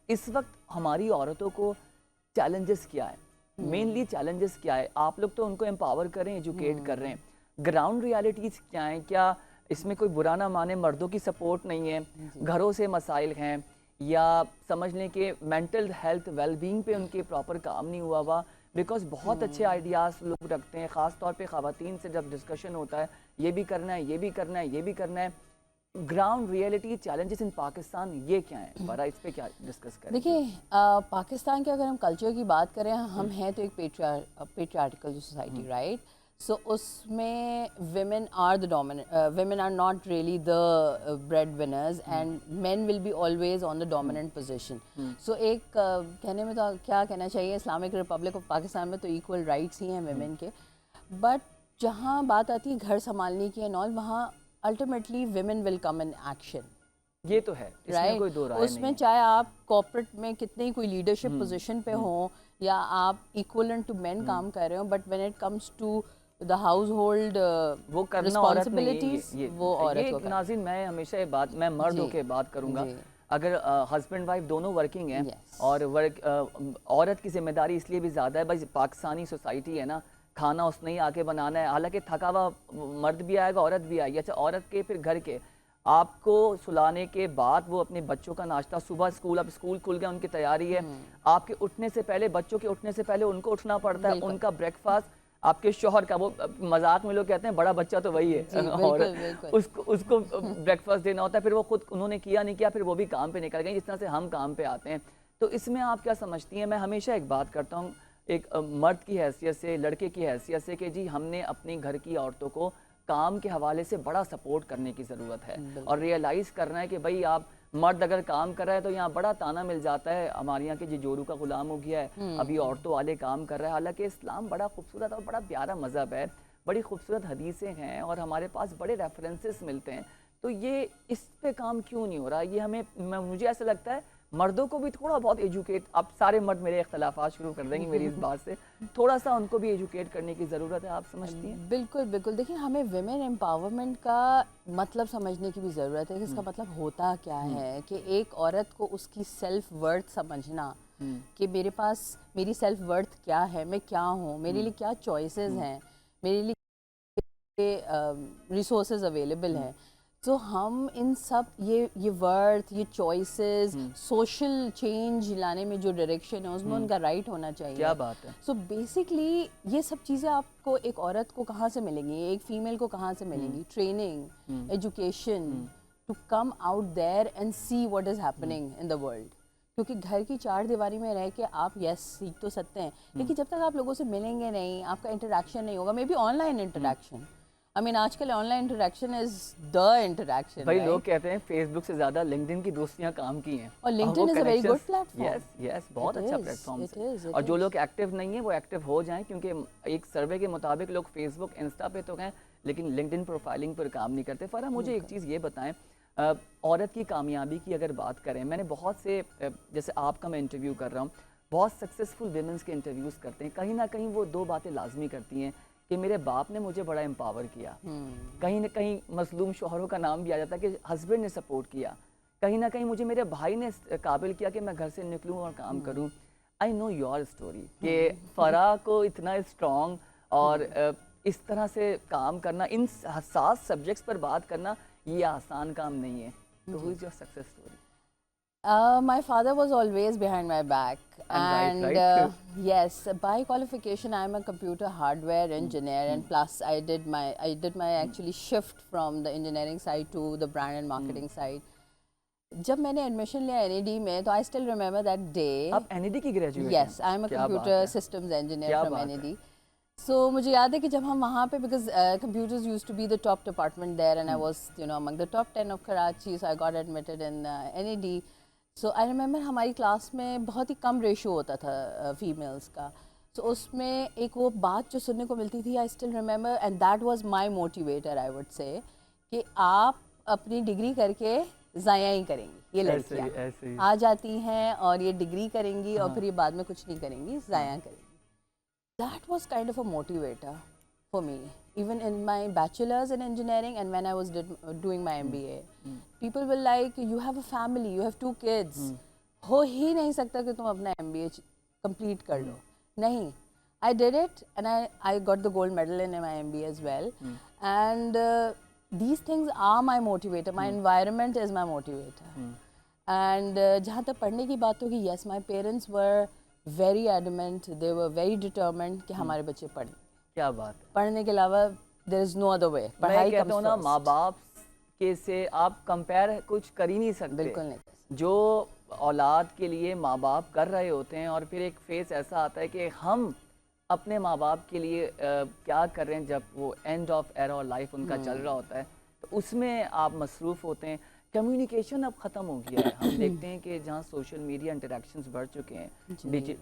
इस वक्त हमारी औरतों को चैलेंजेस क्या है, मेनली चैलेंजेस क्या है? आप लोग तो उनको एम्पावर करें, एजुकेट कर रहे हैं, ग्राउंड रियलिटीज़ क्या हैं? क्या इसमें कोई बुरा ना माने, मर्दों की सपोर्ट नहीं है, घरों से मसाइल हैं, या समझ लें कि मेंटल हेल्थ वेलबींग पे उनके प्रॉपर काम नहीं हुआ हुआ? बिकॉज बहुत अच्छे आइडियाज़ लोग रखते हैं, ख़ास तौर पे ख़वातीन से जब डिस्कशन होता है, ये भी करना है, ये भी करना है, ये भी करना है, ground reality challenges in Pakistan ये क्या है? बड़ा इस पे क्या डिस्कस करें? देखिए पाकिस्तान के अगर हम कल्चर की बात करें, हम हैं तो एक पेट्रियार्टिकल सोसाइटी, राइट। सो उसमें women are the dominant, women are not really the breadwinners and men will be always on the dominant position. So एक कहने में तो क्या कहना चाहिए, इस्लामिक रिपब्लिक ऑफ पाकिस्तान में तो इक्वल राइट्स ही हैं women के, बट जहाँ बात आती है घर संभालने की एंड ऑल, वहाँ ultimately women will come in action. ये तो है, इसमें कोई दो राय नहीं है। उसमें चाहे आप कॉर्पोरेट में कितने ही कोई लीडरशिप पोजीशन पे हो, या आप इक्वलेंट टू मेन काम कर रहे हो, but when it comes to the household वो करना औरत नहीं है, रिस्पॉन्सिबिलिटीज वो औरत को करना। नाज़रीन, मैं हमेशा ये बात, मैं मर्द जी, होके बात करूंगा, जी। अगर हस्बैंड वाइफ दोनों वर्किंग हैं Yes. और औरत की जिम्मेदारी इसलिए भी ज़्यादा है, भाई पाकिस्तानी सोसाइटी है ना, खाना उसने ही आके बनाना है, हालांकि थका हुआ मर्द भी आएगा, औरत भी आएगी। अच्छा, औरत के फिर घर के आपको सुलाने के बाद वो अपने बच्चों का नाश्ता, सुबह स्कूल, अब स्कूल खुल गया, उनकी तैयारी है, आपके उठने से पहले, बच्चों के उठने से पहले उनको उठना पड़ता है, बिल्कुल। उनका ब्रेकफास्ट, आपके शौहर का, वो मजाक में लोग कहते हैं बड़ा बच्चा तो वही है जी, और बिल्कुल, बिल्कुल। उसको ब्रेकफास्ट देना होता है, फिर वो खुद उन्होंने किया नहीं किया, फिर वो भी काम पे निकल गए, जिस तरह से हम काम पे आते हैं। तो इसमें आप क्या समझती हैं? मैं हमेशा एक बात करता हूँ, एक मर्द की हैसियत से, लड़के की हैसियत से, कि जी हमने अपनी घर की औरतों को काम के हवाले से बड़ा सपोर्ट करने की ज़रूरत है और रियलाइज़ करना है कि भाई आप मर्द अगर काम कर रहा है तो यहाँ बड़ा ताना मिल जाता है, हमारे यहाँ के जी जोरू का गुलाम हो गया है, अभी औरतों वाले काम कर रहा है। हालांकि इस्लाम बड़ा खूबसूरत और बड़ा प्यारा मज़हब है, बड़ी खूबसूरत हदीसें हैं और हमारे पास बड़े रेफरेंसेस मिलते हैं, तो ये इस पे काम क्यों नहीं हो रहा? ये हमें, मुझे ऐसा लगता है मर्दों को भी थोड़ा बहुत एजुकेट, अब सारे मर्द मेरे इख्तलाफात शुरू कर देंगे मेरी इस बात से, थोड़ा सा उनको भी एजुकेट करने की ज़रूरत है, आप समझती हैं? बिल्कुल बिल्कुल, देखिए हमें विमेन एम्पावरमेंट का मतलब समझने की भी ज़रूरत है कि इसका मतलब होता क्या है, कि एक औरत को उसकी सेल्फ वर्थ समझना, कि मेरे पास मेरी सेल्फ वर्थ क्या है, मैं क्या हूँ, मेरे लिए क्या चॉइसेस हैं, मेरे लिए रिसोर्सेज अवेलेबल हैं। तो हम इन सब ये वर्थ, ये चॉइसेस, सोशल चेंज लाने में जो डायरेक्शन है उसमें उनका राइट होना चाहिए। क्या बात है। सो बेसिकली ये सब चीज़ें आपको एक औरत को कहाँ से मिलेंगी, एक फीमेल को कहाँ से मिलेंगी? Training, education, to come out there and see what is happening in the world. क्योंकि घर की चार दीवारी में रह के आप यस सीख तो सकते हैं, लेकिन जब तक आप लोगों से मिलेंगे नहीं, आपका इंटरेक्शन नहीं होगा, may be online interaction, I mean आजकल online interaction is the interaction. भाई लोग कहते हैं फेसबुक से ज्यादा लिंक्डइन की दोस्तियां काम की हैं, और LinkedIn is a very good platform. Yes yes, बहुत It अच्छा is, प्लेटफॉर्म it है। is, it और जो is. लोग एक्टिव नहीं है वो एक्टिव हो जाएं, क्योंकि एक सर्वे के मुताबिक लोग फेसबुक, इंस्टा पे तो हैं लेकिन लिंक्डइन प्रोफाइलिंग पर काम नहीं करते। फरा, मुझे एक चीज़ ये बताएं, औरत की कामयाबी की अगर बात करें, मैंने बहुत से जैसे आपका मैं इंटरव्यू कर रहा हूँ, बहुत सक्सेसफुल विमेंस के इंटरव्यूज़ करते हैं, कहीं ना कहीं वो दो बातें लाजमी करती हैं कि मेरे बाप ने मुझे बड़ा एम्पावर किया, कहीं ना कहीं मजलूम शौहरों का नाम भी आ जाता है कि हस्बैंड ने सपोर्ट किया, कहीं ना कहीं मुझे मेरे भाई ने काबिल किया कि मैं घर से निकलूं और काम करूं। आई नो योर स्टोरी कि फरा को इतना स्ट्रॉन्ग और इस तरह से काम करना, इन हसास सब्जेक्ट्स पर बात करना, ये आसान काम नहीं है। तो who is your success story? My father was always behind my back, and right? yes, by qualification I am a computer hardware engineer, and plus I did my actually shift from the engineering side to the brand and marketing side. जब मैंने एडमिशन लिया NED में, तो I still remember that day. आप NED की graduate? Yes, I am a computer systems engineer from NED. So मुझे याद है कि जब हम वहाँ पे, because computers used to be the top department there, and I was among the top 10 of Karachi, so I got admitted in NED. So I remember हमारी क्लास में बहुत ही कम रेशियो होता था फीमेल्स का, so उसमें एक वो बात जो सुनने को मिलती थी, I still remember, and that was my motivator, I would say, कि आप अपनी डिग्री करके ज़ाया ही करेंगी, ये लड़कियाँ आ जाती हैं और ये डिग्री करेंगी और फिर ये बाद में कुछ नहीं करेंगी, ज़ाया करेंगी। That was kind of a motivator for me, even in my bachelor's in engineering and when I was doing my MBA. People were like, you have a family, you have 2 kids. हो ही नहीं सकता कि तुम अपना MBA complete कर लो। नहीं, I did it and I got the gold medal in my MBA as well. And these things are my motivator. My environment is my motivator. And जहाँ तक पढ़ने की बात होगी, yes, my parents were very adamant, they were very determined कि हमारे बच्चे पढ़ें। क्या बात है। पढ़ने के अलावा there is no other way. मैं कहता हूँ ना, माँ बाप के से आप कंपेयर कुछ कर ही नहीं सकते। बिल्कुल नहीं। जो औलाद के लिए माँ बाप कर रहे होते हैं और फिर एक फेस ऐसा आता है कि हम अपने माँ बाप के लिए क्या कर रहे हैं, जब वो एंड ऑफ एरा और लाइफ उनका चल रहा होता है, तो उसमें आप मसरूफ़ होते हैं। कम्युनिकेशन अब ख़त्म हो गया है। हम देखते हैं कि जहाँ सोशल मीडिया इंटरेक्शंस बढ़ चुके हैं,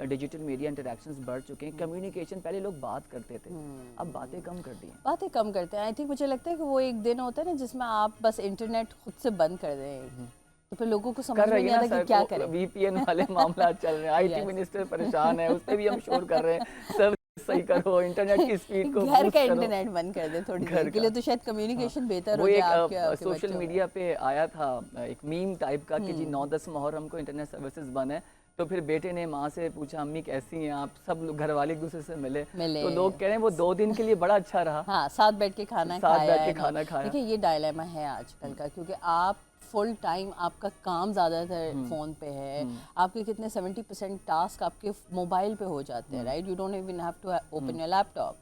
डिजिटल मीडिया इंटरेक्शंस बढ़ चुके हैं, कम्युनिकेशन, पहले लोग बात करते थे, अब बातें कम कर दी हैं। बातें कम करते हैं। आई थिंक मुझे लगता है कि वो एक दिन होता है ना जिसमें आप बस इंटरनेट खुद से बंद कर दें, तो फिर लोगों को समझ में नहीं आता कि क्या करें। VPN वाले मामला चल रहे हैं, IT मिनिस्टर परेशान है, उस पर भी हम शोर कर रहे हैं, सब सही करो, इंटरनेट की स्पीड को घर बूस्ट का करो। इंटरनेट बंद कर दे थोड़ी घर देर के लिए का। तो शायद कम्युनिकेशन बेहतर वो हो जाए एक आपके सोशल बच्चों में। मीडिया पे आया था एक मीम टाइप का कि जी 9-10 मुहर्रम को इंटरनेट सर्विसेज बंद है, तो फिर बेटे ने माँ से पूछा अम्मी कैसी हैं आप, सब लोग घर वाले एक दूसरे से मिले, तो लोग कह रहे हैं वो 2 दिन के लिए बड़ा अच्छा रहा। हाँ, साथ बैठ के खाना साथ खाया बैठ के है ना। खाना खाया। देखिए ये डायलेमा है आजकल का, क्योंकि आप फुल टाइम आपका काम ज़्यादातर फ़ोन पे है, आपके कितने 70% टास्क आपके मोबाइल पे हो जाते हैं, right? You don't even have to open your laptop.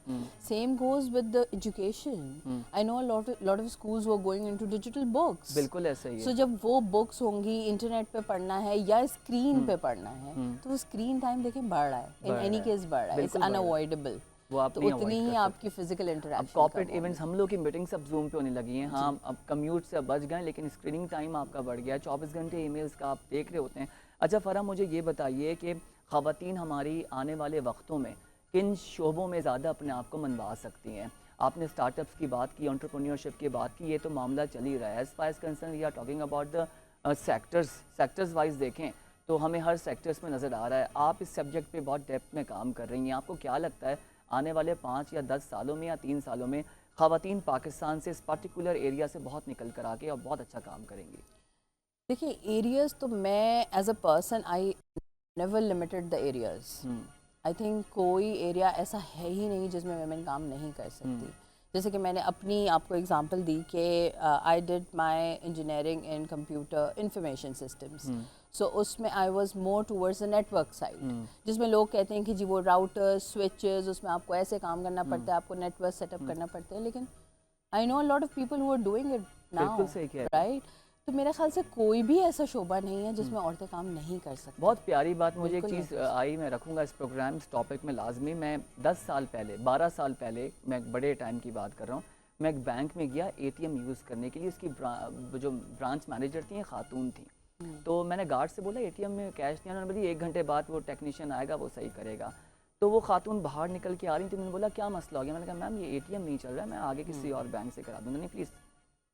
Same goes with the education. I know lot of schools were going into digital books. बिल्कुल ऐसा ही सो है। जब वो बुक्स होंगी, इंटरनेट पे पढ़ना है या स्क्रीन पे पढ़ना है, तो वो स्क्रीन टाइम देखें बढ़ रहा है, इन बढ़ एनी रहा है। केस बढ़ रहा है, इट्स बिल्कुल बढ़ रहा है। अनअवॉइडेबल। वो आप तो नहीं उतनी avoid ही कर आपकी फिजिकल अब इंटरेक्शन कॉर्पोरेट इवेंट्स हम लोग की मीटिंग्स अब जूम पे होने लगी हैं। हाँ, अब कम्यूट से बच गए, लेकिन स्क्रीनिंग टाइम आपका बढ़ गया है। 24 घंटे ईमेल्स का आप देख रहे होते हैं। अच्छा फरा, मुझे ये बताइए कि ख़वातीन हमारी आने वाले वक्तों में किन शोबों में ज़्यादा अपने आप को मनवा सकती हैं? आपने स्टार्टअप्स की बात की, एंटरप्रेन्योरशिप की बात की, ये तो मामला चल ही रहा है। As far as concern we are talking about the sectors wise देखें तो हमें हर सेक्टर्स में नज़र आ रहा है। आप इस सब्जेक्ट पे बहुत डेप्थ में काम कर रही हैं। आपको क्या लगता है आने वाले 5 या 10 सालों में या 3 सालों में ख़वातीन पाकिस्तान से इस पर्टिकुलर एरिया से बहुत निकल कर आके और बहुत अच्छा काम करेंगी? देखिए एरियाज तो मैं as a person I never limited the areas. I think कोई एरिया ऐसा है ही नहीं जिसमें वुमेन काम नहीं कर सकती। जैसे कि मैंने अपनी आपको एग्जांपल दी कि I did my engineering in computer information systems, so उसमें I was more towards the network side, जिसमें लोग कहते हैं कि जी वो राउटर्स स्विचेस उसमें आपको ऐसे काम करना पड़ता है, आपको नेटवर्क सेटअप करना पड़ता है, लेकिन I know a lot of people who are doing it now, बिल्कुल सही कह रहे हैं। राइट? तो मेरे ख्याल से कोई भी ऐसा शोबा नहीं है जिसमें औरतें काम नहीं कर सकती। बहुत प्यारी बात। मुझे एक बिल्कुल चीज़ आई, मैं रखूँगा इस प्रोग्राम इस टॉपिक में लाजमी। मैं 10 साल पहले 12 साल पहले, मैं एक बड़े टाइम की बात कर रहा हूँ, मैं एक बैंक में गया एटीएम यूज़ करने के लिए। उसकी जो ब्रांच मैनेजर थी खातून थी, तो मैंने गार्ड से बोला एटीएम में कैश नहीं है। उन्होंने बोली 1 घंटे बाद वो टेक्नीशियन आएगा, वो सही करेगा। तो वो खातून बाहर निकल के आ रही थी, मैंने बोला क्या मसला हो गया? मैंने कहा मैम ये एटीएम नहीं चल रहा है, मैं आगे किसी और बैंक से करा दूँगा। नहीं प्लीज़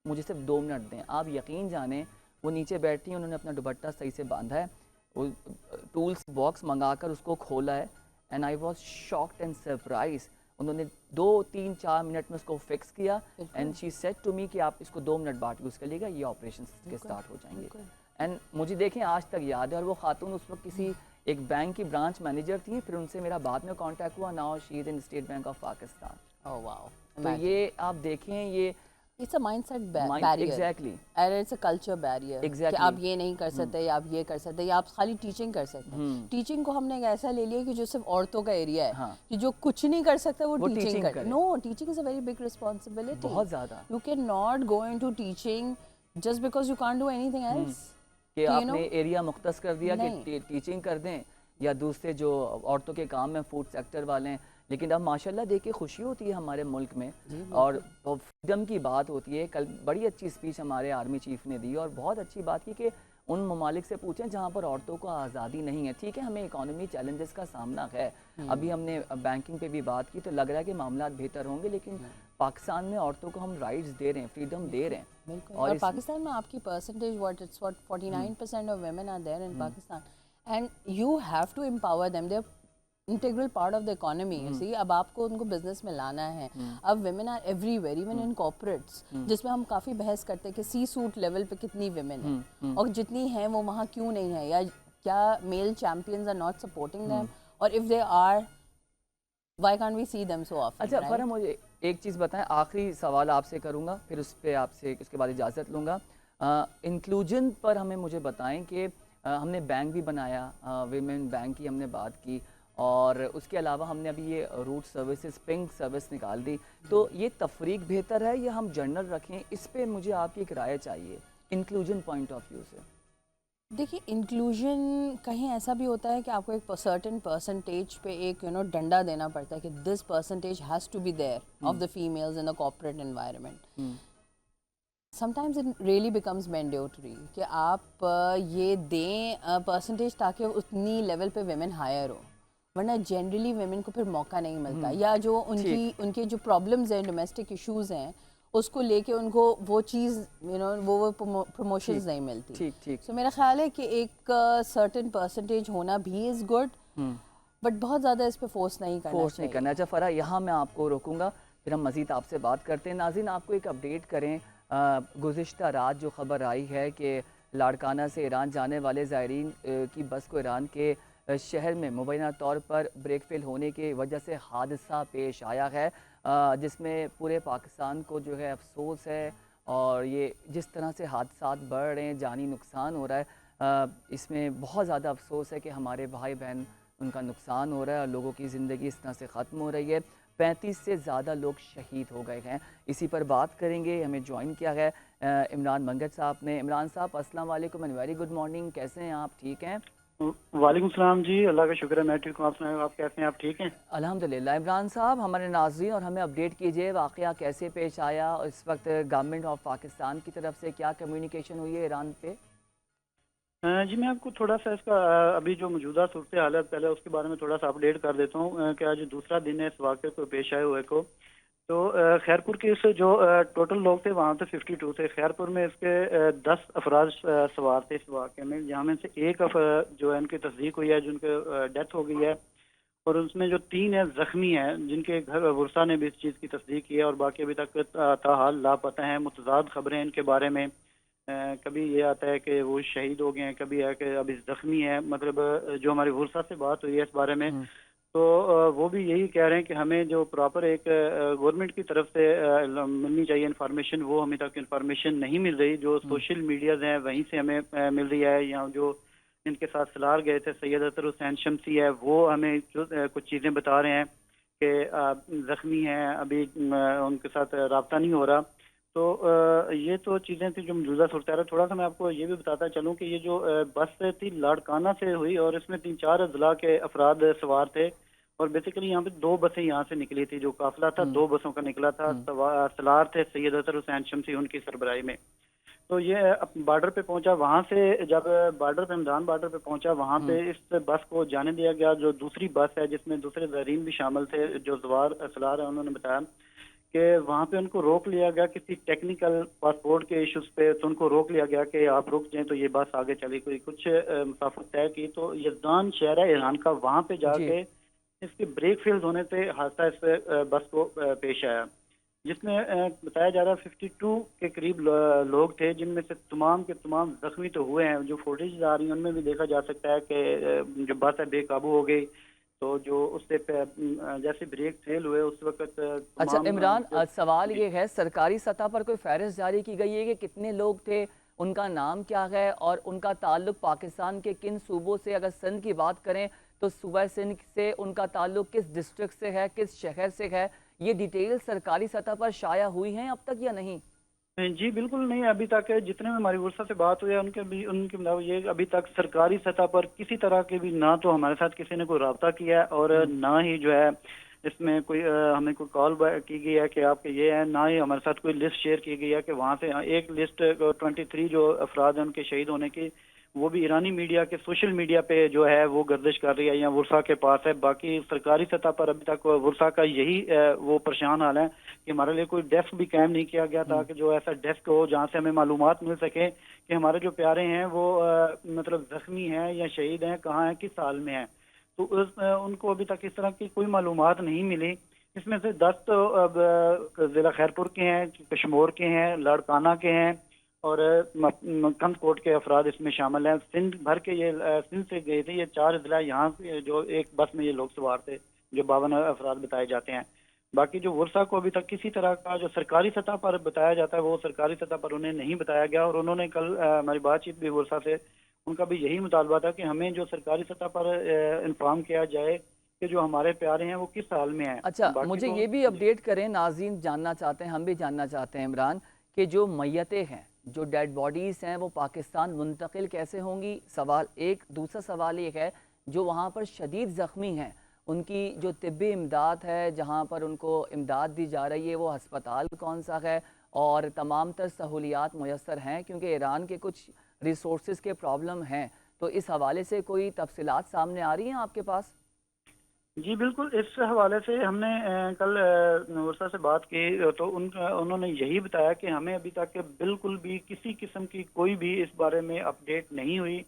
मुझे सिर्फ 2 मिनट दें। आप यकीन जाने वो नीचे बैठी हैं, उन्होंने अपना दुपट्टा सही से बांधा है, वो टूल्स बॉक्स मंगाकर उसको खोला है, and I was shocked and surprise. उन्होंने 2-3-4 मिनट में उसको फिक्स किया, and she said to me कि आप इसको 2 मिनट बाद यूज़ कर लीजिएगा, ये ऑपरेशन के स्टार्ट हो जाएंगे। एंड मुझे देखें आज तक याद है। और वो खातून उस वक्त किसी एक बैंक की ब्रांच मैनेजर थी, फिर उनसे मेरा बाद में कॉन्टैक्ट हुआ। Now she is in state bank of Pakistan. Oh wow, तो ये आप देखें, ये it's a mindset barrier, exactly and it's a culture barrier कि Exactly. आप ये नहीं कर सकते या आप ये कर सकते या आप खाली टीचिंग कर सकते हैं। टीचिंग को हमने एक ऐसा ले लिया कि जो सिर्फ औरतों का एरिया है, हाँ। कि जो कुछ नहीं कर सकता वो टीचिंग teaching करे। करे। No, teaching is a very big responsibility, बहुत ज़्यादा। You can not go into teaching just because you can't do anything else. कि आपने एरिया मुख्तस कर दिया कि नहीं। टीचिंग कर दें या दूसरे जो औरतों के काम में फूड सेक्टर वाले हैं। लेकिन अब माशाल्लाह देखिए खुशी होती है हमारे मुल्क में, और फ्रीडम की बात होती है। कल बड़ी अच्छी स्पीच हमारे आर्मी चीफ ने दी और बहुत अच्छी बात की कि उन ममालिक से पूछें जहाँ पर औरतों को आज़ादी नहीं है। ठीक है, हमें इकोनॉमी चैलेंजेस का सामना है। अभी हमने बैंकिंग पे भी बात की, तो लग रहा है कि मामला बेहतर होंगे, लेकिन पाकिस्तान में औरतों को हम राइट्स दे रहे हैं, फ्रीडम दे रहे हैं। बिल्कुल। और पाकिस्तान में आपकी percentage what 49% of women are there in Pakistan, and you have to empower them, they are integral part of the economy. You see, अब आपको उनको बिजनेस में लाना है। अब women are everywhere, even in corporates, जिसमें हम काफ़ी बहस करते हैं कि सी सूट लेवल पे कितनी वुमेन है, और जितनी हैं वो वहाँ क्यों नहीं है, या क्या male champions are not supporting them, और if they are why can't we see them so often. अच्छा फरा, मुझे एक चीज़ बताएं, आखिरी सवाल आपसे करूँगा, फिर उस पर आपसे उसके बाद इजाज़त लूँगा। इंक्लूजन पर मुझे बताएं कि हमने बैंक भी बनाया, वीमेन बैंक की हमने बात की, और उसके अलावा हमने अभी ये रूट सर्विसेज पिंक सर्विस निकाल दी। तो ये तफरीक बेहतर है या हम जर्नल रखें? इस पे मुझे आपकी एक राय चाहिए इंक्लूजन पॉइंट ऑफ व्यू से। देखिए इंक्लूजन कहीं ऐसा भी होता है कि आपको एक सर्टेन परसेंटेज पे एक डंडा देना पड़ता है कि this percentage has to be there of the females in the corporate environment. Sometimes it really becomes mandatory कि आप ये दें परसेंटेज ताकि उतनी लेवल पे वुमेन हायर हो, वरना जनरली वुमेन को फिर मौका नहीं मिलता, या जो उनके जो प्रॉब्लम्स हैं, डोमेस्टिक इश्यूज हैं, उसको लेके उनको वो चीज़ वो प्रमोशंस नहीं मिलती। ठीक। सो मेरा ख्याल है कि एक सर्टेन परसेंटेज होना भी इज़ गुड, बट बहुत ज़्यादा इस पे फोर्स नहीं करना फोर्स नहीं चाहिए। करना। अच्छा फ़रा, यहाँ मैं आपको रोकूंगा, फिर हम मज़ीद आपसे बात करते हैं। नाज़रीन, आपको एक अपडेट करें, गुज़िश्ता रात जो ख़बर आई है कि लाड़काना से ईरान जाने वाले ज़ायरीन की बस को ईरान के शहर में मुबैना तौर पर ब्रेक फेल होने की वजह से हादसा पेश आया है, जिसमें पूरे पाकिस्तान को जो है अफसोस है। और ये जिस तरह से हादसात बढ़ रहे हैं, जानी नुकसान हो रहा है, इसमें बहुत ज़्यादा अफसोस है कि हमारे भाई बहन, उनका नुकसान हो रहा है और लोगों की ज़िंदगी इस तरह से ख़त्म हो रही है। 35 से ज़्यादा लोग शहीद हो गए हैं। इसी पर बात करेंगे। हमें ज्वाइन किया है इमरान मंगत साहब ने। इमरान साहब, अस्सलाम वालेकुम एंड वेरी गुड मॉर्निंग। कैसे हैं आप? ठीक हैं? वालेकुम सलाम जी, अल्लाह का शुक्र है, मैं ठीक हूँ। आप सुनाए, आप कैसे हैं? आप ठीक हैं? अल्हम्दुलिल्लाह। इमरान साहब, हमारे नाज़रीन और हमें अपडेट कीजिए, वाक़या कैसे पेश आया और इस वक्त गवर्नमेंट ऑफ पाकिस्तान की तरफ से क्या कम्युनिकेशन हुई है ईरान पे? जी, मैं आपको थोड़ा सा इसका अभी जो मौजूदा सूरत हाल है पहले उसके बारे में थोड़ा सा अपडेट कर देता हूँ कि आज दूसरा दिन है इस वाक़े को पेश आए हुए को। तो खैरपुर के इस जो टोटल लोग थे वहाँ पे 52 थे। खैरपुर में इसके 10 अफराद सवार थे इस वाक़े में, जहाँ में से एक जो है उनकी तस्दीक हुई है, जिनके डेथ हो गई है। और उसमें जो 3 है ज़ख्मी हैं, जिनके घर वर्षा ने भी इस चीज़ की तस्दीक की है, और बाकी अभी तक ताहाल लापता हैं। मुतज़ाद खबरें इनके बारे में, कभी ये आता है कि वो शहीद हो गए हैं, कभी है कि अभी ज़ख्मी है। मतलब जो हमारी वर्षा से बात हुई है इस बारे में, तो वो भी यही कह रहे हैं कि हमें जो प्रॉपर एक गवर्नमेंट की तरफ से मिलनी चाहिए इन्फॉर्मेशन, वो हमें तक इन्फॉर्मेशन नहीं मिल रही। जो सोशल मीडियाज़ हैं वहीं से हमें मिल रही है, या जो इनके साथ सलार गए थे सैयद अतर हुसैन शमसी है, वो हमें जो कुछ चीज़ें बता रहे हैं कि ज़ख्मी हैं, अभी उनके साथ रब्ता नहीं हो रहा। तो ये तो चीज़ें थी जो मौजूदा सूरत है। थोड़ा सा मैं आपको ये भी बताता चलूँ कि ये जो बस थी लाड़काना से हुई, और इसमें 3-4 अजला के अफराद सवार थे। और बेसिकली यहाँ पे 2 बसें यहाँ से निकली थी, जो काफिला था 2 बसों का निकला था। सलार थे सैयद अतर हुसैन शमसी, उनकी सरबराही में। तो ये बॉर्डर पे पहुंचा, वहां से जब बॉर्डर पे रमजान बॉर्डर पे पहुंचा, वहां पे इस बस को जाने दिया गया। जो दूसरी बस है जिसमें दूसरे ज़ायरीन भी शामिल थे, जो सवार सलार है, उन्होंने बताया कि वहां पे उनको रोक लिया गया किसी टेक्निकल पासपोर्ट के इश्यूज पे। तो उनको रोक लिया गया कि आप रुक जाएं, तो ये बस आगे चली। कोई कुछ मुसाफिर तय की, तो यजदान शहर है ईरान का, वहां पे जाके इसके ब्रेक फेल होने से हादसा इस बस को पेश आया, जिसमें बताया जा रहा है 52 के करीब लोग थे, जिनमें से तमाम के तमाम जख्मी तो हुए हैं। जो फुटेज आ रही है उनमें भी देखा जा सकता है कि जो बस है बेकाबू हो गई। तो जो उससे जैसे ब्रेक फेल हुए उस वक्त अच्छा इमरान, सवाल ये है, सरकारी सतह पर कोई फहरिस्त जारी की गई है कि कितने लोग थे, उनका नाम क्या है और उनका ताल्लुक पाकिस्तान के किन सूबों से? अगर सिंध की बात करें तो सूबा सिंध से उनका ताल्लुक किस डिस्ट्रिक्ट से है, किस शहर से है? ये डिटेल सरकारी सतह पर शाया हुई हैं अब तक या नहीं? जी बिल्कुल नहीं, अभी तक जितने में हमारी वर्षा से बात हुई है उनके मतलब ये अभी तक सरकारी सतह पर किसी तरह के भी ना तो हमारे साथ किसी ने कोई रब्ता किया है, और ना ही जो है इसमें कोई हमें कोई कॉल की गई है कि आपके ये है। ना ही हमारे साथ कोई लिस्ट शेयर की गई है कि वहाँ से एक लिस्ट 23 जो अफराद हैं उनके शहीद होने की, वो भी ईरानी मीडिया के सोशल मीडिया पे जो है वो गर्दिश कर रही है, या वर्षा के पास है। बाकी सरकारी सतह पर अभी तक वर्षा का यही वो परेशान हाल है कि हमारे लिए कोई डेस्क भी कायम नहीं किया गया था, कि जो ऐसा डेस्क हो जहाँ से हमें मालूमात मिल सके कि हमारे जो प्यारे हैं वो मतलब जख्मी हैं या शहीद हैं, कहाँ हैं, किस हाल में हैं। तो उनको अभी तक इस तरह की कोई मालूमात नहीं मिली। इसमें से 10 तो अब जिला खैरपुर के हैं, कश्मीर के हैं, लाड़काना के हैं, और कंदकोट के अफराद इसमें शामिल हैं। सिंध भर के ये सिंध से गए थे ये 4 जिला, यहाँ से जो एक बस में ये लोग सवार थे, जो 52 अफराद बताए जाते हैं। बाकी जो वर्षा को अभी तक किसी तरह का जो सरकारी सतह पर बताया जाता है वो सरकारी सतह पर उन्हें नहीं बताया गया। और उन्होंने कल हमारी बातचीत भी वर्षा से, उनका भी यही मुतालबा था कि हमें जो सरकारी सतह पर इन्फॉर्म किया जाए कि जो हमारे प्यारे हैं वो किस हाल में हैं। अच्छा, मुझे तो ये भी अपडेट करें, नाज़रीन जानना चाहते हैं, हम भी जानना चाहते हैं इमरान, कि जो मैयतें हैं, जो डेड बॉडीज़ हैं, वो पाकिस्तान मुंतकिल कैसे होंगी? सवाल एक। दूसरा सवाल ये है, जो वहाँ पर शदीद ज़ख्मी हैं, उनकी जो तिब्बी इमदाद है, जहाँ पर उनको इमदाद दी जा रही है, वो हस्पताल कौन सा है और तमाम तर सहूलियात मुयस्सर हैं? क्योंकि ईरान के कुछ रिसोर्स के प्रॉब्लम हैं, तो इस हवाले से कोई तफसीलात सामने आ रही हैं आपके पास? जी बिल्कुल, इस हवाले से हमने कल वर्षा से बात की, तो उन्होंने यही बताया कि हमें अभी तक बिल्कुल भी किसी किस्म की कोई भी इस बारे में अपडेट नहीं हुई।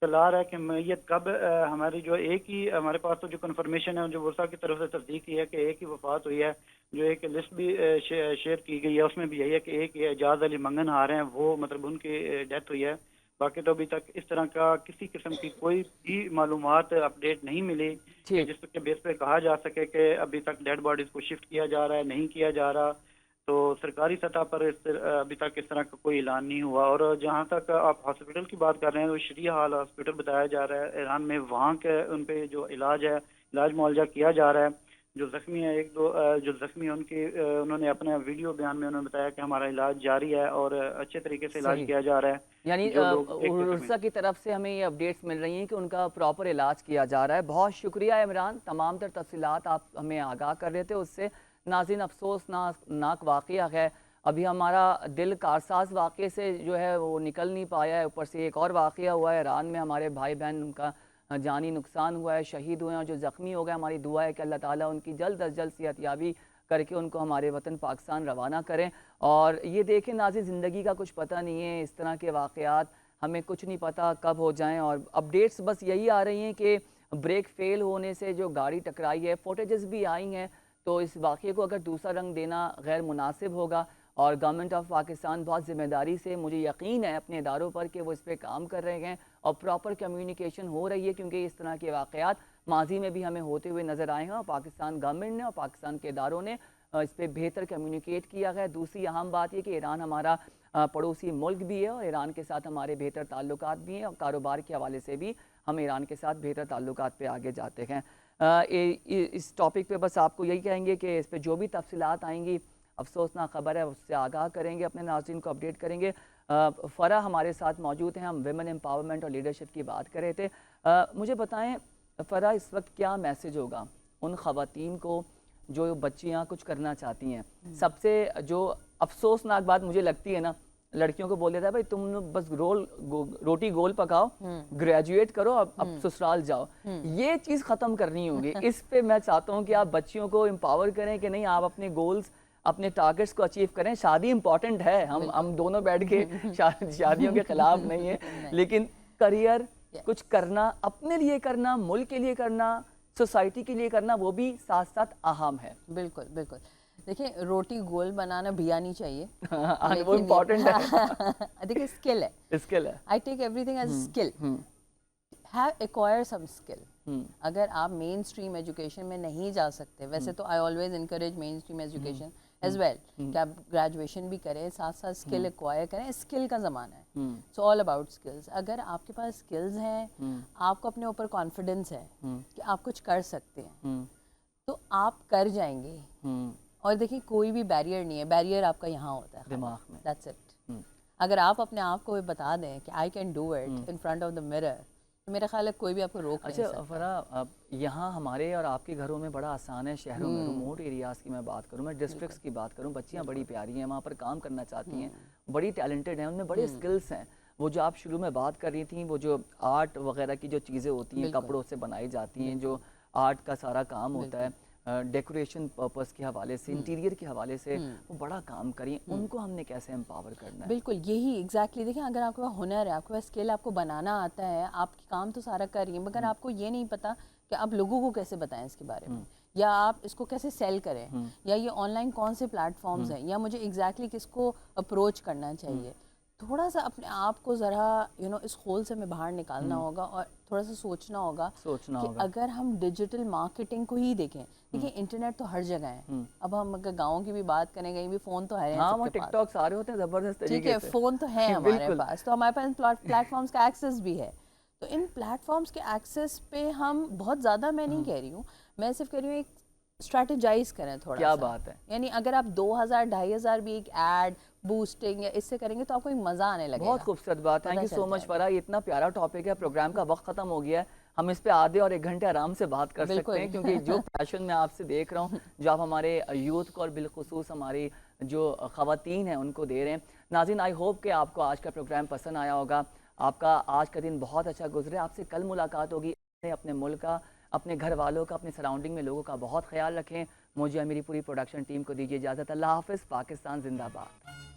चला रहा है कि मैयत कब हमारी जो एक ही हमारे पास तो जो कंफर्मेशन है जो वर्षा की तरफ से तस्दीक की है कि एक ही वफात हुई है। जो एक लिस्ट भी शेयर की गई है उसमें भी यही है कि एक एजाज अली मंगनहार हैं, वो मतलब उनकी डेथ हुई है। बाकी तो अभी तक इस तरह का किसी किस्म की कोई भी मालूमात अपडेट नहीं मिली कि ठीक। जिसके बेस पे कहा जा सके कि अभी तक डेड बॉडीज को शिफ्ट किया जा रहा है, नहीं किया जा रहा। तो सरकारी सतह पर अभी तक इस तरह का कोई ऐलान नहीं हुआ। और जहाँ तक आप हॉस्पिटल की बात कर रहे हैं तो शरिया हाल हॉस्पिटल बताया जा रहा है ईरान में, वहाँ के उन पे जो इलाज है, इलाज मुआवजा किया जा रहा है। जो जख्मी है एक दो जो जख्मी है उनकी उन्होंने अपने वीडियो बयान में उन्होंने बताया कि हमारा इलाज जारी है और अच्छे तरीके से इलाज सही। किया जा रहा है। यानी जो लोग एक उर्सा की तरफ से हमें ये अपडेट्स मिल रही हैं कि उनका प्रॉपर इलाज किया जा रहा है। बहुत शुक्रिया इमरान, तमाम तर तफसीलात आप हमें आगाह कर रहे थे उससे। नाज़रीन, अफसोसनाक वाक़या है, अभी हमारा दिल कारसाज वाक़े से जो है वो निकल नहीं पाया है। ऊपर से एक और वाक़या हुआ है ईरान में, हमारे भाई बहन उनका जानी नुकसान हुआ है, शहीद हुए हैं। और जो ज़ख्मी हो गए, हमारी दुआ है कि अल्लाह ताला उनकी जल्द अज जल्द सेहतयाबी करके उनको हमारे वतन पाकिस्तान रवाना करें। और ये देखें नाज़रीन, ज़िंदगी का कुछ पता नहीं है, इस तरह के वाक़यात हमें कुछ नहीं पता कब हो जाएं। और अपडेट्स बस यही आ रही हैं कि ब्रेक फेल होने से जो गाड़ी टकराई है, फुटेजेस भी आई हैं। तो इस वाक़े को अगर दूसरा रंग देना गैर मुनासिब होगा। और गवर्नमेंट ऑफ पाकिस्तान बहुत ज़िम्मेदारी से, मुझे यकीन है अपने इदारों पर, कि वो इस पर काम कर रहे हैं और प्रॉपर कम्युनिकेशन हो रही है। क्योंकि इस तरह के वाक़यात माजी में भी हमें होते हुए नज़र आए हैं और पाकिस्तान गवर्नमेंट ने और पाकिस्तान के इदारों ने इस पर बेहतर कम्युनिकेट किया है। दूसरी अहम बात यह कि ईरान हमारा पड़ोसी मुल्क भी है और ईरान के साथ हमारे बेहतर ताल्लुकात भी हैं और कारोबार के हवाले से भी हम ईरान के साथ बेहतर ताल्लुकात पे आगे जाते हैं। इस टॉपिक पे बस आपको यही कहेंगे कि इस पर जो भी तफसीलात आएंगी, अफसोसनाक ख़बर है, उससे आगाह करेंगे, अपने नाज़रीन को अपडेट करेंगे। फ़रा हमारे साथ मौजूद हैं, हम विमेन एम्पावरमेंट और लीडरशिप की बात कर रहे थे। मुझे बताएं फ़रा, इस वक्त क्या मैसेज होगा उन ख़वातीन को जो बच्चियां कुछ करना चाहती हैं? सबसे जो अफसोसनाक बात मुझे लगती है ना, लड़कियों को बोल देता है भाई तुम लोग बस रोटी गोल पकाओ, ग्रेजुएट करो, अब ससुराल जाओ। ये चीज़ ख़त्म करनी होगी। इस पे मैं चाहता हूँ कि आप बच्चियों को एम्पावर करें कि नहीं, आप अपने गोल्स, अपने टारगेट्स को अचीव करें। शादी इंपॉर्टेंट है, हम दोनों बैठ के शादियों के खिलाफ नहीं है, लेकिन करियर कुछ करना, अपने लिए करना, मुल्क के लिए करना, सोसाइटी के लिए करना, वो भी साथ साथ अहम है। बिल्कुल बिल्कुल। देखिए, रोटी गोल बनाना भी आनी चाहिए। वो इम्पोर्टेंट है। देखिए, स्किल है, स्किल है। I take everything as skill. Have acquire some skill. अगर आप मेन स्ट्रीम एजुकेशन में नहीं जा सकते, वैसे तो I always encourage mainstream education as well, कि आप ग्रेजुएशन भी करें, साथ साथ स्किल एक्वायर करें। स्किल का ज़माना है, सो ऑल अबाउट स्किल्स। अगर आपके पास स्किल्स हैं, आपको अपने ऊपर कॉन्फिडेंस है कि आप कुछ कर सकते हैं, तो आप कर जाएंगे। और देखिए, कोई भी बैरियर नहीं है, बैरियर आपका यहाँ होता है दिमाग में। That's it. अगर आप अपने आप को बता दें कि I can do it in front of the mirror, तो मेरा ख्याल है कोई भी आपको रोक नहीं सकता। फ़रा, अब यहाँ हमारे और आपके घरों में बड़ा आसान है, शहरों में, रिमोट एरियाज़ की मैं बात करूँ, मैं डिस्ट्रिक्ट्स की बात करूँ, बच्चियाँ बड़ी प्यारी हैं, वहाँ पर काम करना चाहती हैं, बड़ी टैलेंटेड हैं, उनमें बड़े स्किल्स हैं। वो जो आप शुरू में बात कर रही थी, वो जो आर्ट वगैरह की जो चीज़ें होती हैं, कपड़ों से बनाई जाती हैं, जो आर्ट का सारा काम होता है, डेकोरेशन पर्पस के हवाले से, इंटीरियर के हवाले से, वो बड़ा काम करें, उनको हमने कैसे एम्पावर करना है? बिल्कुल यही एग्जैक्टली। देखिए, अगर आपके पास हुनर है, आपके पास स्किल, आपको बनाना आता है, आप काम तो सारा कर रही हैं, मगर आपको ये नहीं पता कि आप लोगों को कैसे बताएं इसके बारे में, या आप इसको कैसे सेल करें, या ये ऑनलाइन कौन से प्लेटफॉर्म्स हैं, या मुझे एग्जैक्टली किसको अप्रोच करना चाहिए। थोड़ा सा अपने आप को ज़रा इस होल से हमें बाहर निकालना होगा और थोड़ा सा सोचना होगा कि अगर हम डिजिटल मार्केटिंग को ही देखें, देखिए इंटरनेट तो हर जगह है। अब हम अगर गाँव की भी बात करें, कहीं भी फ़ोन तो है, हाँ, टिकटॉक सारे होते हैं ज़बरदस्त तरीके से, ठीक है, फ़ोन तो है हमारे पास, तो हमारे पास प्लेटफॉर्म्स का एक्सेस भी है। तो इन प्लेटफॉर्म्स के एक्सेस पे हम बहुत ज़्यादा, मैं नहीं कह रही हूँ, मैं सिर्फ कह रही हूँ एक स्ट्रैटेजाइज करें थोड़ा क्या सा। बात है। यानी अगर आप 2000 2500 भी एक एड बूस्टिंग या इससे करेंगे तो आपको एक मजा आने लगेगा। बहुत खूबसूरत बात, थैंक यू सो मच फ़रा। ये इतना प्यारा टॉपिक है, प्रोग्राम का वक्त खत्म हो गया है, हम इस पे आधे और 1 घंटे आराम से बात कर सकते हैं, क्योंकि जो पैशन मैं आपसे देख रहा हूँ, जो आप हमारे यूथ को और बिलखुसूस हमारी जो ख़वातीन हैं उनको दे रहे हैं। नाज़रीन, आई होप कि आपको आज का प्रोग्राम पसंद आया होगा, आपका आज का दिन बहुत अच्छा गुजरे। आपसे कल मुलाकात होगी। अपने मुल्क का, अपने घर वालों का, अपने सराउंडिंग में लोगों का बहुत ख्याल रखें। मुझे और मेरी पूरी प्रोडक्शन टीम को दीजिए इजाज़त। अल्लाह हाफ़िज़। पाकिस्तान जिंदाबाद।